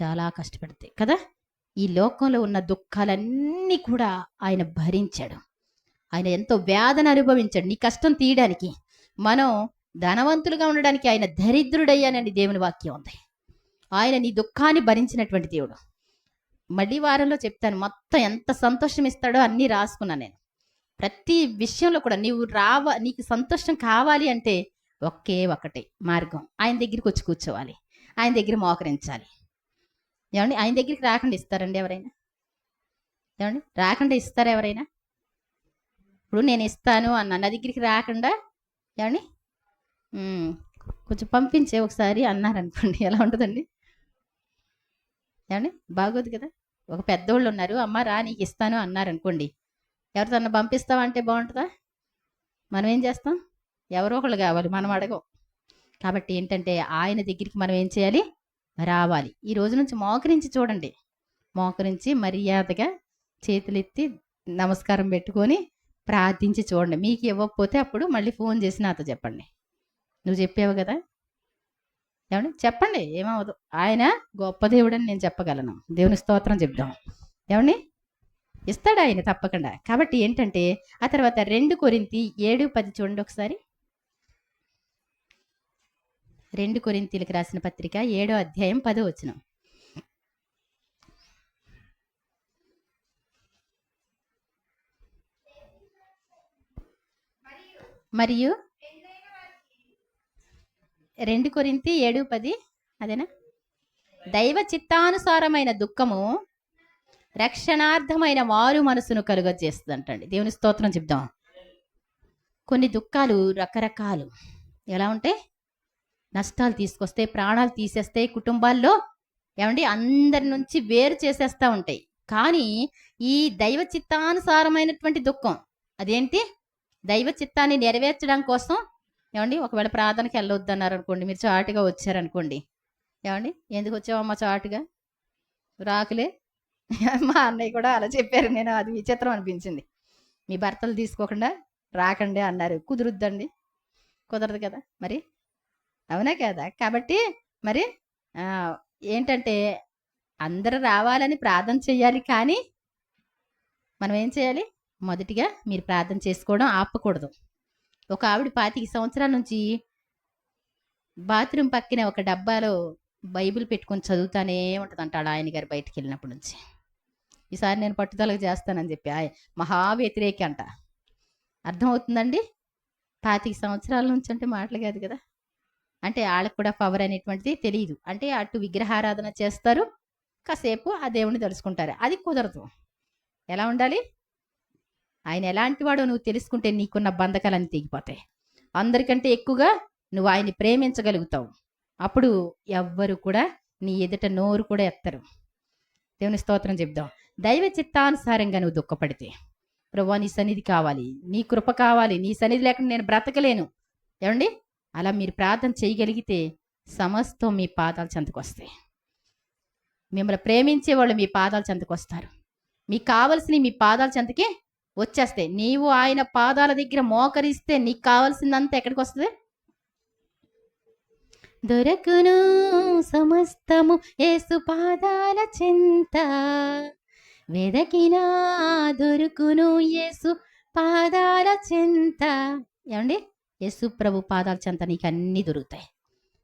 చాలా కష్టపడుతుంది కదా. ఈ లోకంలో ఉన్న దుఃఖాలన్నీ కూడా ఆయన భరించాడు. ఆయన ఎంతో వేదన అనుభవించాడు నీ కష్టం తీయడానికి. మనం ధనవంతులుగా ఉండడానికి ఆయన దరిద్రుడయ్యానని దేవుని వాక్యం ఉంది. ఆయన నీ దుఃఖాన్ని భరించినటువంటి దేవుడు. మళ్ళీ వారంలో చెప్తాను మొత్తం ఎంత సంతోషం ఇస్తాడో అన్నీ రాసుకున్నాను నేను. ప్రతి విషయంలో కూడా నీకు సంతోషం కావాలి అంటే ఒకటే మార్గం, ఆయన దగ్గరికి వచ్చి కూర్చోవాలి, ఆయన దగ్గర మోకరించాలి. ఏమండి ఆయన దగ్గరికి రాకుండా ఇస్తారండి ఎవరైనా? ఏమండి రాకుండా ఇస్తారా ఎవరైనా? ఇప్పుడు నేను ఇస్తాను అన్నా, నా దగ్గరికి రాకుండా ఏమండి కొంచెం పంపించే ఒకసారి అన్నారనుకోండి, ఎలా ఉంటుందండి? ఏమండి బాగోదు కదా. ఒక పెద్దోళ్ళు ఉన్నారు, అమ్మ రా నీకు ఇస్తాను అన్నారనుకోండి, ఎవరితోన్నా పంపిస్తావా అంటే బాగుంటుందా? మనం ఏం చేస్తాం? ఎవరో ఒకళ్ళు కావాలి, మనం అడగం. కాబట్టి ఏంటంటే ఆయన దగ్గరికి మనం ఏం చేయాలి? రావాలి. ఈ రోజు నుంచి మోకరించి చూడండి, మోకరించి మర్యాదగా చేతులెత్తి నమస్కారం పెట్టుకొని ప్రార్థించి చూడండి. మీకు ఇవ్వకపోతే అప్పుడు మళ్ళీ ఫోన్ చేసి నాతో చెప్పండి, నువ్వు చెప్పావు కదా. ఏమండి చెప్పండి, ఏమవదు. ఆయన గొప్ప దేవుడని నేను చెప్పగలను. దేవుని స్తోత్రం చెప్దాం. ఏమండి ఇస్తాడు ఆయన తప్పకుండా. కాబట్టి ఏంటంటే ఆ తర్వాత 2 కొరింథీ 7:10 చూడండి ఒకసారి. 2 కొరింథీలకు రాసిన పత్రిక 7వ అధ్యాయం 10వ వచనం. మరియు 2 కొరింథీ 7:10 అదేనా? దైవ చిత్తానుసారమైన దుఃఖము రక్షణార్థమైన మారు మనసును కలుగజేస్తుంది అంటండి. దేవుని స్తోత్రం చెప్దాం. కొన్ని దుఃఖాలు రకరకాలు ఎలా ఉంటాయి? నష్టాలు తీసుకొస్తాయి, ప్రాణాలు తీసేస్తాయి, కుటుంబాల్లో ఏమండి అందరి నుంచి వేరు చేసేస్తూ ఉంటాయి. కానీ ఈ దైవ చిత్తానుసారమైనటువంటి దుఃఖం అదేంటి? దైవ చిత్తాన్ని నెరవేర్చడం కోసం ఏమండి ఒకవేళ ప్రార్థనకి వెళ్ళొద్దు అన్నారు అనుకోండి, మీరు చాటుగా వచ్చారనుకోండి, ఏమండి ఎందుకు వచ్చావమ్మా చాటుగా? రాకులే. మా అన్నయ్య కూడా అలా చెప్పారు, నేను అది విచిత్రం అనిపించింది. మీ భర్తలు తీసుకోకుండా రాకండి అన్నారు. కుదురుద్దండి, కుదరదు కదా మరి, అవునా కదా. కాబట్టి మరి ఏంటంటే అందరూ రావాలని ప్రార్థన చేయాలి, కానీ మనం ఏం చేయాలి? మొదటిగా మీరు ప్రార్థన చేసుకోవడం ఆపకూడదు. ఒక ఆవిడ 25 సంవత్సరాల నుంచి బాత్రూమ్ పక్కనే ఒక డబ్బాలో బైబిల్ పెట్టుకొని చదువుతానే ఉంటుందంట ఆడ ఆయన గారు బయటికి వెళ్ళినప్పటి నుంచి. ఈసారి నేను పట్టుదలకు చేస్తానని చెప్పి మహా వ్యతిరేకి అంట. అర్థమవుతుందండి? 25 సంవత్సరాల నుంచి అంటే మాటలు కాదు కదా. అంటే వాళ్ళకు కూడా పవర్ అనేటువంటిది తెలియదు. అంటే అటు విగ్రహారాధన చేస్తారు, కాసేపు ఆ దేవుణ్ణి తలుచుకుంటారు. అది కుదరదు. ఎలా ఉండాలి? ఆయన ఎలాంటి వాడో నువ్వు తెలుసుకుంటే నీకున్న బంధకాలన్నీ తెగిపోతాయి. అందరికంటే ఎక్కువగా నువ్వు ఆయన్ని ప్రేమించగలుగుతావు. అప్పుడు ఎవ్వరు కూడా నీ ఎదుట నోరు కూడా ఎత్తరు. దేవుని స్తోత్రం చెప్దాం. దైవ చిత్తానుసారంగా నువ్వు దుఃఖపడితే, ప్రభువా నీ సన్నిధి కావాలి, నీ కృప కావాలి, నీ సన్నిధి లేకుండా నేను బ్రతకలేను, ఏమండి అలా మీరు ప్రార్థన చేయగలిగితే సమస్తం మీ పాదాల చెంతకు వస్తాయి. మిమ్మల్ని ప్రేమించే వాళ్ళు మీ పాదాల చెంతకు వస్తారు. మీకు కావలసినవి మీ పాదాల చెంతకి వచ్చేస్తాయి. నీవు ఆయన పాదాల దగ్గర మోకరిస్తే నీకు కావాల్సిందంతా ఎక్కడికి వస్తుంది? దొరకును సమస్తము యేసు పాదాల చెంత, వెదకినా దొరుకును యేసు పాదాల చెంత. ఏమండి? యేసు ప్రభు పాదాల చెంత నీకు అన్నీ దొరుకుతాయి.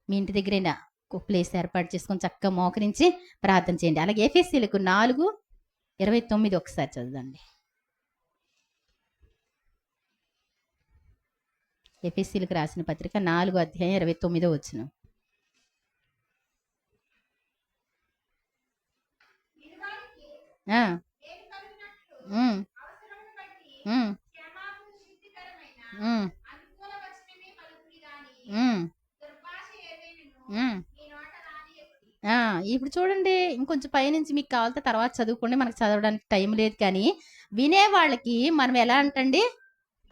మీ ఇంటి దగ్గరైనా ఒక ప్లేస్ ఏర్పాటు చేసుకొని చక్కగా మోకరించి ప్రార్థన చేయండి. అలాగే ఎఫెసీయులకు 4:29 ఒకసారి చదవండి. ఎఫెసీయులకు రాసిన పత్రిక 4:29 ఇప్పుడు చూడండి, ఇంకొంచెం పైనుంచి మీకు కావాలంటే తర్వాత చదువుకోండి, మనకు చదవడానికి టైం లేదు. కానీ వినేవాళ్ళకి మనం ఎలా అంటండి?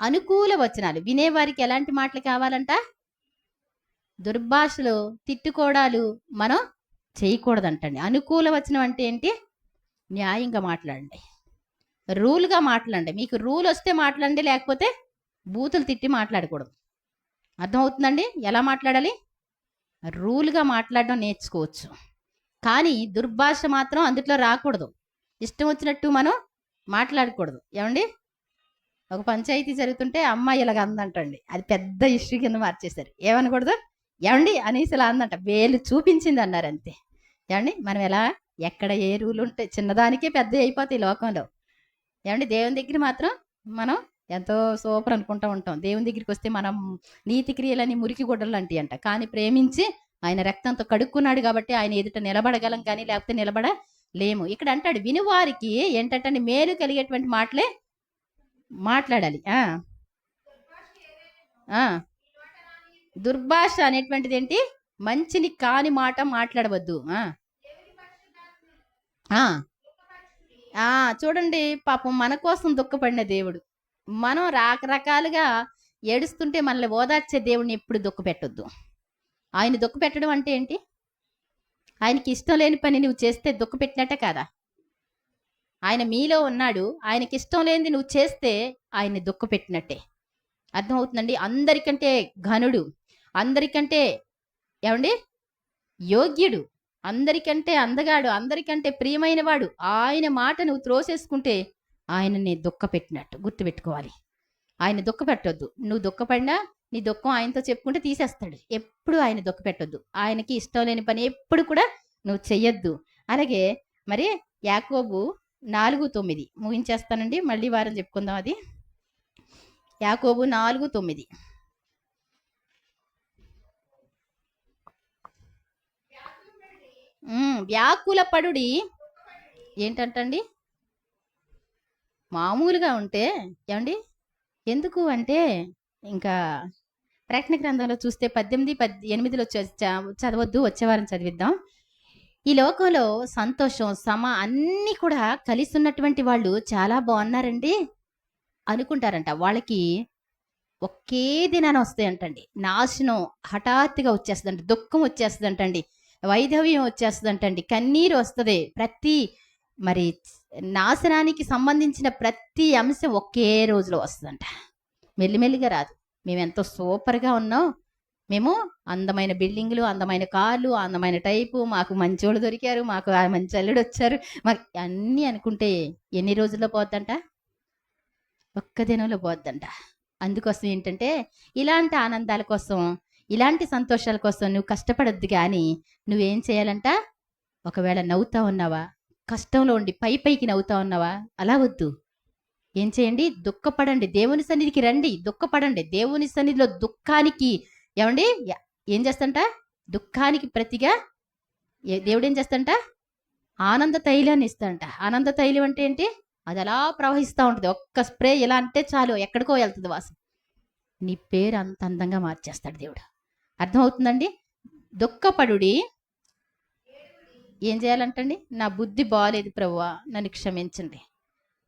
అనుకూల వచనాలు. వినేవారికి ఎలాంటి మాటలు కావాలంట? దుర్భాషలు, తిట్టుకోవడాలు మనం చేయకూడదంటండి. అనుకూల వచనం అంటే ఏంటి? న్యాయంగా మాట్లాడండి, రూల్గా మాట్లాడండి. మీకు రూల్ వస్తే మాట్లాడండి, లేకపోతే బూతులు తిట్టి మాట్లాడకూడదు. అర్థమవుతుందండి? ఎలా మాట్లాడాలి? రూల్గా మాట్లాడడం నేర్చుకోవచ్చు, కానీ దుర్భాష మాత్రం అందుట్లో రాకూడదు. ఇష్టం వచ్చినట్టు మనం మాట్లాడకూడదు. ఏమండి? ఒక పంచాయతీ జరుగుతుంటే అమ్మాయి ఇలాగ అందంటండి, అది పెద్ద ఇష్యూ కింద మార్చేశారు. ఏమనకూడదు? ఏమండి అనేసి ఇలా అందంట, వేలు చూపించింది అన్నారు అంతే. ఏమండి? మనం ఎలా, ఎక్కడ ఏ రూల్ ఉంటే చిన్నదానికే పెద్ద అయిపోతాయి లోకంలో. ఏమండి? దేవుని దగ్గర మాత్రం మనం ఎంతో సూపర్ అనుకుంటూ ఉంటాం. దేవుని దగ్గరికి వస్తే మనం నీతి క్రియలని మురికి గుడ్డలు లాంటివి అంట, కానీ ప్రేమించి ఆయన రక్తంతో కడుక్కున్నాడు కాబట్టి ఆయన ఎదుట నిలబడగలం, కానీ లేకపోతే నిలబడలేము. ఇక్కడ అంటాడు వినువారికి ఏంటంటే మేలు కలిగేటువంటి మాటలే మాట్లాడాలి. దుర్భాష అనేటువంటిది ఏంటి? మంచిని కాని మాట మాట్లాడవద్దు. చూడండి, పాపం మన కోసం దుఃఖపడిన దేవుడు. మనం రకరకాలుగా ఏడుస్తుంటే మనల్ని ఓదార్చే దేవుడిని ఎప్పుడు దుఃఖ పెట్టొద్దు. ఆయన దుఃఖ పెట్టడం అంటే ఏంటి? ఆయనకి ఇష్టం లేని పని నువ్వు చేస్తే దుఃఖ పెట్టినట్టే కాదా? ఆయన మీలో ఉన్నాడు, ఆయనకి ఇష్టం లేనిది నువ్వు చేస్తే ఆయన్ని దుఃఖ పెట్టినట్టే. అర్థమవుతుందండి? అందరికంటే ఘనుడు, అందరికంటే ఏమండి యోగ్యుడు, అందరికంటే అందగాడు, అందరికంటే ప్రియమైన వాడు, ఆయన మాట నువ్వు త్రోసేసుకుంటే ఆయనని దుఃఖ పెట్టినట్టు గుర్తుపెట్టుకోవాలి. ఆయన దుఃఖ పెట్టొద్దు. నువ్వు దుఃఖపడినా నీ దుఃఖం ఆయనతో చెప్పుకుంటే తీసేస్తాడు. ఎప్పుడు ఆయన దుఃఖ పెట్టొద్దు. ఆయనకి ఇష్టం లేని పని ఎప్పుడు కూడా నువ్వు చెయ్యొద్దు. అలాగే మరి యాకోబు 4:9 ముగించేస్తానండి, మళ్ళీ వారం చెప్పుకుందాం. అది యాకోబు 4:9. వ్యాకుల పడుడి ఏంటంటండి? మామూలుగా ఉంటే ఏమండి? ఎందుకు అంటే ఇంకా ప్రకటన గ్రంథంలో చూస్తే 18:8 చదవద్దు, వచ్చేవారం చదివిద్దాం. ఈ లోకంలో సంతోషం, అన్నీ కూడా కలిసి ఉన్నటువంటి వాళ్ళు చాలా బాగున్నారండి అనుకుంటారంట. వాళ్ళకి ఒకే దినాన వస్తాయంటండి. నాశనం హఠాత్తుగా వచ్చేస్తుందంట, దుఃఖం వచ్చేస్తుందంటండి, వైధవ్యం వచ్చేస్తుందంటండి, కన్నీరు వస్తుంది. మరి నాశనానికి సంబంధించిన ప్రతి అంశం ఒకే రోజులో వస్తుందంట, మెల్లిమెల్లిగా రాదు. మేము ఎంతో సూపర్గా ఉన్నాం, మేము అందమైన బిల్డింగ్లు, అందమైన కార్లు, అందమైన టైపు, మాకు మంచోళ్ళు దొరికారు, మాకు ఆ మంచి అల్లుడు వచ్చారు, మాకు అన్నీ అనుకుంటే ఎన్ని రోజుల్లో పోద్దంట? ఒక్క దినంలో పోద్దంట. అందుకోసం ఏంటంటే ఇలాంటి ఆనందాల కోసం, ఇలాంటి సంతోషాల కోసం నువ్వు కష్టపడొద్దు కానీ నువ్వేం చేయాలంట? ఒకవేళ నవ్వుతా ఉన్నావా, కష్టంలో ఉండి పైకి నవ్వుతా ఉన్నావా, అలా వద్దు. ఏం చేయండి? దుఃఖపడండి, దేవుని సన్నిధికి రండి, దుఃఖపడండి. దేవుని సన్నిధిలో దుఃఖానికి ఏమండి ఏం చేస్తంట? దుఃఖానికి ప్రతిగా దేవుడు ఏం చేస్తంట? ఆనంద తైలాన్ని ఇస్తాంట. ఆనంద తైలం అంటే ఏంటి? అది అలా ప్రవహిస్తూ ఉంటుంది. ఒక్క స్ప్రే ఇలా అంటే చాలు, ఎక్కడికో వెళ్తుంది వాసన. నీ పేరు అంత అందంగా మార్చేస్తాడు దేవుడు. అర్థమవుతుందండి? దుఃఖపడుడి. ఏం చేయాలంటండి? నా బుద్ధి బాగాలేదు ప్రభువా, నన్ను క్షమించండి,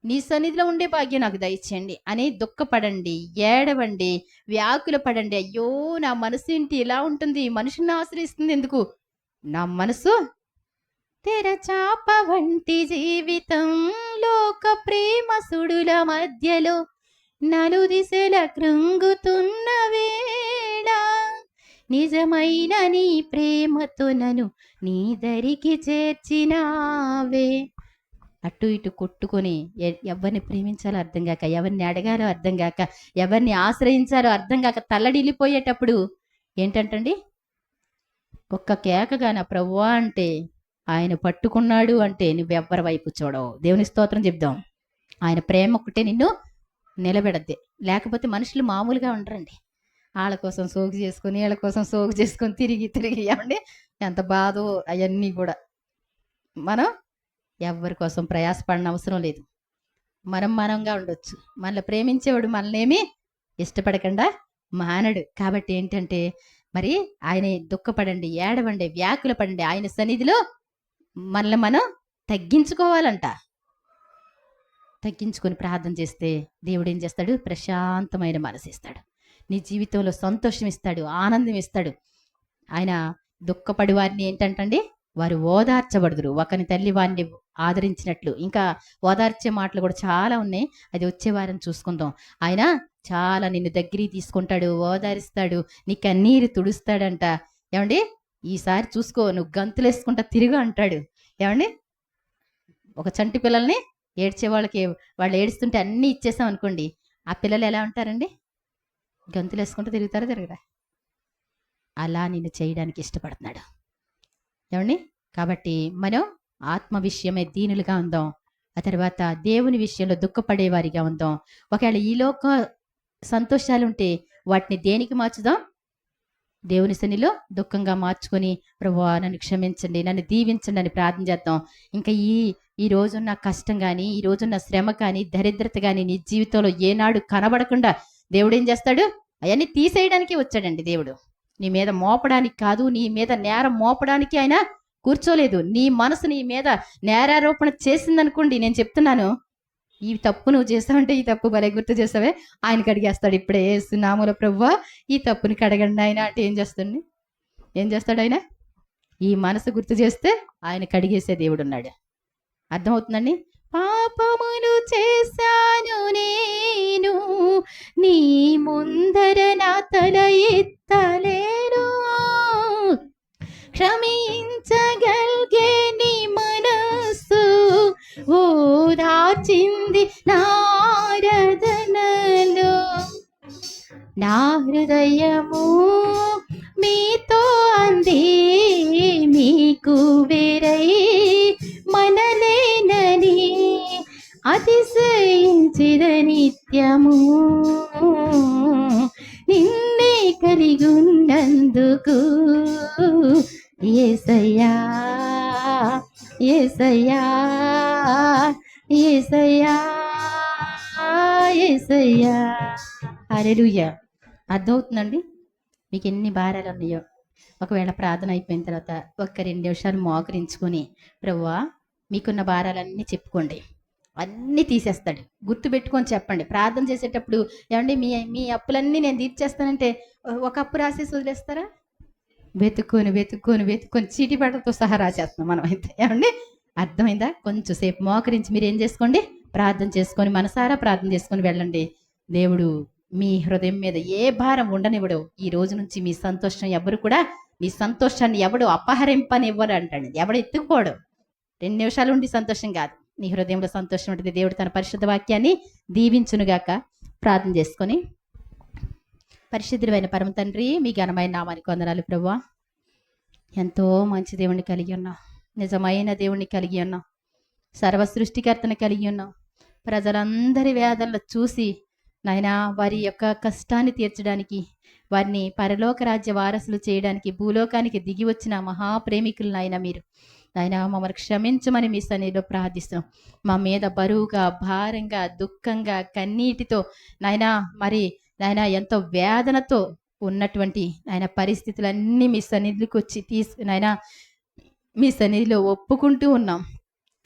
నీ సన్నిధిలో ఉండే భాగ్యం నాకు దయచేయండి అని దుఃఖపడండి, ఏడవండి, వ్యాకుల పడండి. అయ్యో నా మనసు ఏంటి ఇలా ఉంటుంది, మనుషుని ఆశ్రయిస్తుంది ఎందుకు? నా మనసు తెరచాప వంటి జీవితం, లోక ప్రేమ సుడుల మధ్యలో నలుదిశల కృంగుతున్న వేళ, నిజమైన నీ ప్రేమతో నన్ను నీ దరికి చేర్చినావే. అటు ఇటు కొట్టుకొని ఎవరిని ప్రేమించాలో అర్థం కాక, ఎవరిని అడగాలో అర్థం కాక, ఎవరిని ఆశ్రయించాలో అర్థం కాక తల్లడిల్లిపోయేటప్పుడు ఏంటంటండి? ఒక్క కేకగా నా ప్రభువా అంటే, ఆయన పట్టుకున్నాడు అంటే నువ్వెవ్వరి వైపు చూడవు. దేవుని స్తోత్రం చెప్దాం. ఆయన ప్రేమ ఒకటే నిన్ను నిలబెడద్ది. లేకపోతే మనుషులు మామూలుగా ఉండరండి. వాళ్ళ కోసం సోగు చేసుకొని, వీళ్ళ కోసం సోగు చేసుకొని తిరిగి ఏమండి ఎంత బాధో అవన్నీ కూడా. మనం ఎవరి కోసం ప్రయాసపడిన అవసరం లేదు. మనంగా ఉండొచ్చు. మనల్ని ప్రేమించేవాడు మనల్నేమి ఇష్టపడకుండా మానడు. కాబట్టి ఏంటంటే మరి ఆయన దుఃఖపడండి, ఏడవండి, వ్యాకుల పడండి. ఆయన సన్నిధిలో మనల్ని మనం తగ్గించుకోవాలంట. తగ్గించుకొని ప్రార్థన చేస్తే దేవుడు ఏం చేస్తాడు? ప్రశాంతమైన మనసు ఇస్తాడు. నీ జీవితంలో సంతోషం ఇస్తాడు, ఆనందం ఇస్తాడు. ఆయన దుఃఖపడి వారిని ఏంటంటండి? వారు ఓదార్చబడుదురు, ఒకని తల్లి వారిని ఆదరించినట్లు. ఇంకా ఓదార్చే మాటలు కూడా చాలా ఉన్నాయి, అది వచ్చే వారం చూసుకుందాం. ఆయన చాలా నిన్ను దగ్గరికి తీసుకుంటాడు, ఓదారిస్తాడు, నీ కన్నీరు తుడుస్తాడంట. ఏమండి? ఈసారి చూసుకో, నువ్వు గంతులు వేసుకుంటా తిరుగు అంటాడు. ఏమండి? ఒక చంటి పిల్లల్ని ఏడ్చే వాళ్ళకి, వాళ్ళు ఏడుస్తుంటే అన్నీ ఇచ్చేసాం అనుకోండి, ఆ పిల్లలు ఎలా ఉంటారండి? గంతులు వేసుకుంటూ తిరుగుతారా తిరగరా? అలా నిన్ను చేయడానికి ఇష్టపడుతున్నాడు. ఏమండి? కాబట్టి మనం ఆత్మ విషయమే దీనులుగా ఉందాం. ఆ తర్వాత దేవుని విషయంలో దుఃఖపడేవారిగా ఉందాం. ఒకవేళ ఈ లోక సంతోషాలు ఉంటే వాటిని దేనికి మార్చుదాం? దేవుని సన్నిధిలో దుఃఖంగా మార్చుకొని, ప్రభువా నన్ను క్షమించండి, నన్ను దీవించండి అని ప్రార్థన చేద్దాం. ఇంకా ఈ రోజున్న కష్టం కానీ, ఈ రోజున్న శ్రమ కానీ, దరిద్రత కానీ నీ జీవితంలో ఏనాడు కనబడకుండా దేవుడు ఏం చేస్తాడు? అవన్నీ తీసేయడానికి వచ్చాడండి దేవుడు. నీ మీద మోపడానికి కాదు, నీ మీద నేరం మోపడానికి ఆయన కూర్చోలేదు. నీ మనసు నీ మీద నేరారోపణ చేసిందనుకోండి, నేను చెప్తున్నాను, ఈ తప్పు నువ్వు చేస్తావంటే, ఈ తప్పు భలే గుర్తు చేస్తావే, ఆయన కడిగేస్తాడు ఇప్పుడే. యేసునామములో ప్రభువా ఈ తప్పుని కడగండి ఆయన అంటే ఏం చేస్తాడు ఆయన? ఈ మనసు గుర్తు చేస్తే ఆయన కడిగేసే దేవుడు ఉన్నాడు. అర్థమవుతుందండి? పాపములు చేశాను నేను, నీ ముందర నా తల ఎత్తలేను, క్షమించగలిగే నీ మనస్సు ఓదార్చింది నారదనలో. నా హృదయము మీతో అంది, మీకు వేరై మనలేనని అతిశయించిద నిత్యము, నిన్నే కలిగున్నందుకు. యేసయ్యా యేసయ్యా యేసయ్యా యేసయ్యా. హల్లెలూయా. అర్థమవుతుందండి? మీకు ఎన్ని భారాలు ఉన్నాయో ఒకవేళ ప్రార్థన అయిపోయిన తర్వాత ఒక్క 2 నిమిషాలు మోకరించుకొని, ప్రభువా మీకున్న భారాలన్నీ చెప్పుకోండి, అన్నీ తీసేస్తాడు. గుర్తుపెట్టుకొని చెప్పండి. ప్రార్థన చేసేటప్పుడు ఏమండి మీ అప్పులన్నీ నేను తీర్చేస్తానంటే ఒక అప్పు రాసేసి వదిలేస్తారా? వెతుక్కొని చీటి పడతో సహా రాసేస్తున్నాం మనం అయితే. ఏమండి? అర్థమైందా? కొంచెం సేపు మోకరించి మీరు ఏం చేసుకోండి, ప్రార్థన చేసుకొని, మనసారా ప్రార్థన చేసుకొని వెళ్ళండి. దేవుడు మీ హృదయం మీద ఏ భారం ఉండనివ్వడు. ఈ రోజు నుంచి మీ సంతోషం ఎవరు కూడా, మీ సంతోషాన్ని ఎవడు అపహరింపనివ్వడు అంటాడు. ఎవడు ఎత్తుకుపోడు. 2 నిమిషాలు ఉండి సంతోషం కాదు, నీ హృదయంలో సంతోషం ఉంటుంది. దేవుడు తన పరిశుద్ధ వాక్యాన్ని దీవించునుగాక. ప్రార్థన చేసుకొని, పరిశుద్ధుడైన పరమ తండ్రి, మీ ఘనమైన నామానికి వందనాలు ప్రభువా. ఎంతో మంచి దేవుణ్ణి కలిగి ఉన్నాం, నిజమైన దేవుణ్ణి కలిగి ఉన్నాం, సర్వ సృష్టికర్తను కలిగి ఉన్నాం. ప్రజలందరి వేదనలు చూసి నాయనా వారి యొక్క కష్టాన్ని తీర్చడానికి, వారిని పరలోక రాజ్య వారసులు చేయడానికి భూలోకానికి దిగి వచ్చిన మహాప్రేమికులు నాయన మీరు. నాయన మమ్మల్ని క్షమించమని మీ సన్నిధిలో ప్రార్థిస్తున్నాం. మా మీద బరువుగా, భారంగా, దుఃఖంగా, కన్నీటితో నాయన ఎంతో వేదనతో ఉన్నటువంటి నాయన పరిస్థితులన్నీ మీ సన్నిధికి వచ్చి నాయన మీ సన్నిధిలో ఒప్పుకుంటూ ఉన్నాం.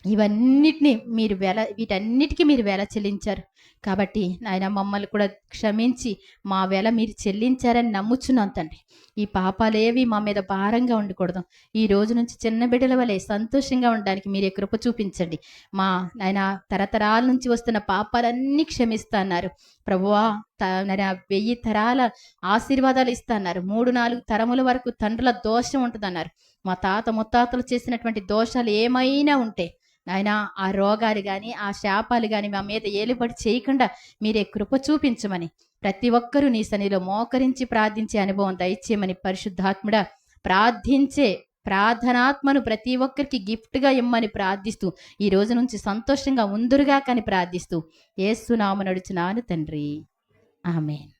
వీటన్నిటికీ మీరు వెల చెల్లించారు కాబట్టి నాయన మమ్మల్ని కూడా క్షమించి మా వెల మీరు చెల్లించారని నమ్ముచున్నాం తండ్రి. ఈ పాపాలేవి మా మీద భారంగా ఉండకూడదు. ఈ రోజు నుంచి చిన్న బిడ్డల వలె సంతోషంగా ఉండడానికి మీరే కృప చూపించండి. మా నాయన తరతరాల నుంచి వస్తున్న పాపాలన్నీ క్షమిస్తున్నారు ప్రభువా. 1000 తరాల ఆశీర్వాదాలు ఇస్తున్నారు. 3-4 తరముల వరకు తండ్రుల దోషం ఉంటుందన్నారు. మా తాత ముత్తాతలు చేసినటువంటి దోషాలు ఏమైనా ఉంటే నాయన ఆ రోగాలు కానీ, ఆ శాపాలు కానీ మా మీద ఏలుబడి చేయకుండా మీరే కృప చూపించమని, ప్రతి ఒక్కరూ నీ సన్నిధిలో మోకరించి ప్రార్థించే అనుభవం దయచేయమని పరిశుద్ధాత్ముడా ప్రార్థించే ప్రార్థనాత్మను ప్రతి ఒక్కరికి గిఫ్ట్గా ఇమ్మని ప్రార్థిస్తూ, ఈ రోజు నుంచి సంతోషంగా ఉందురుగా కానీ ప్రార్థిస్తూ యేసు నామమున నడుచున్నాను తండ్రి. ఆమేన్.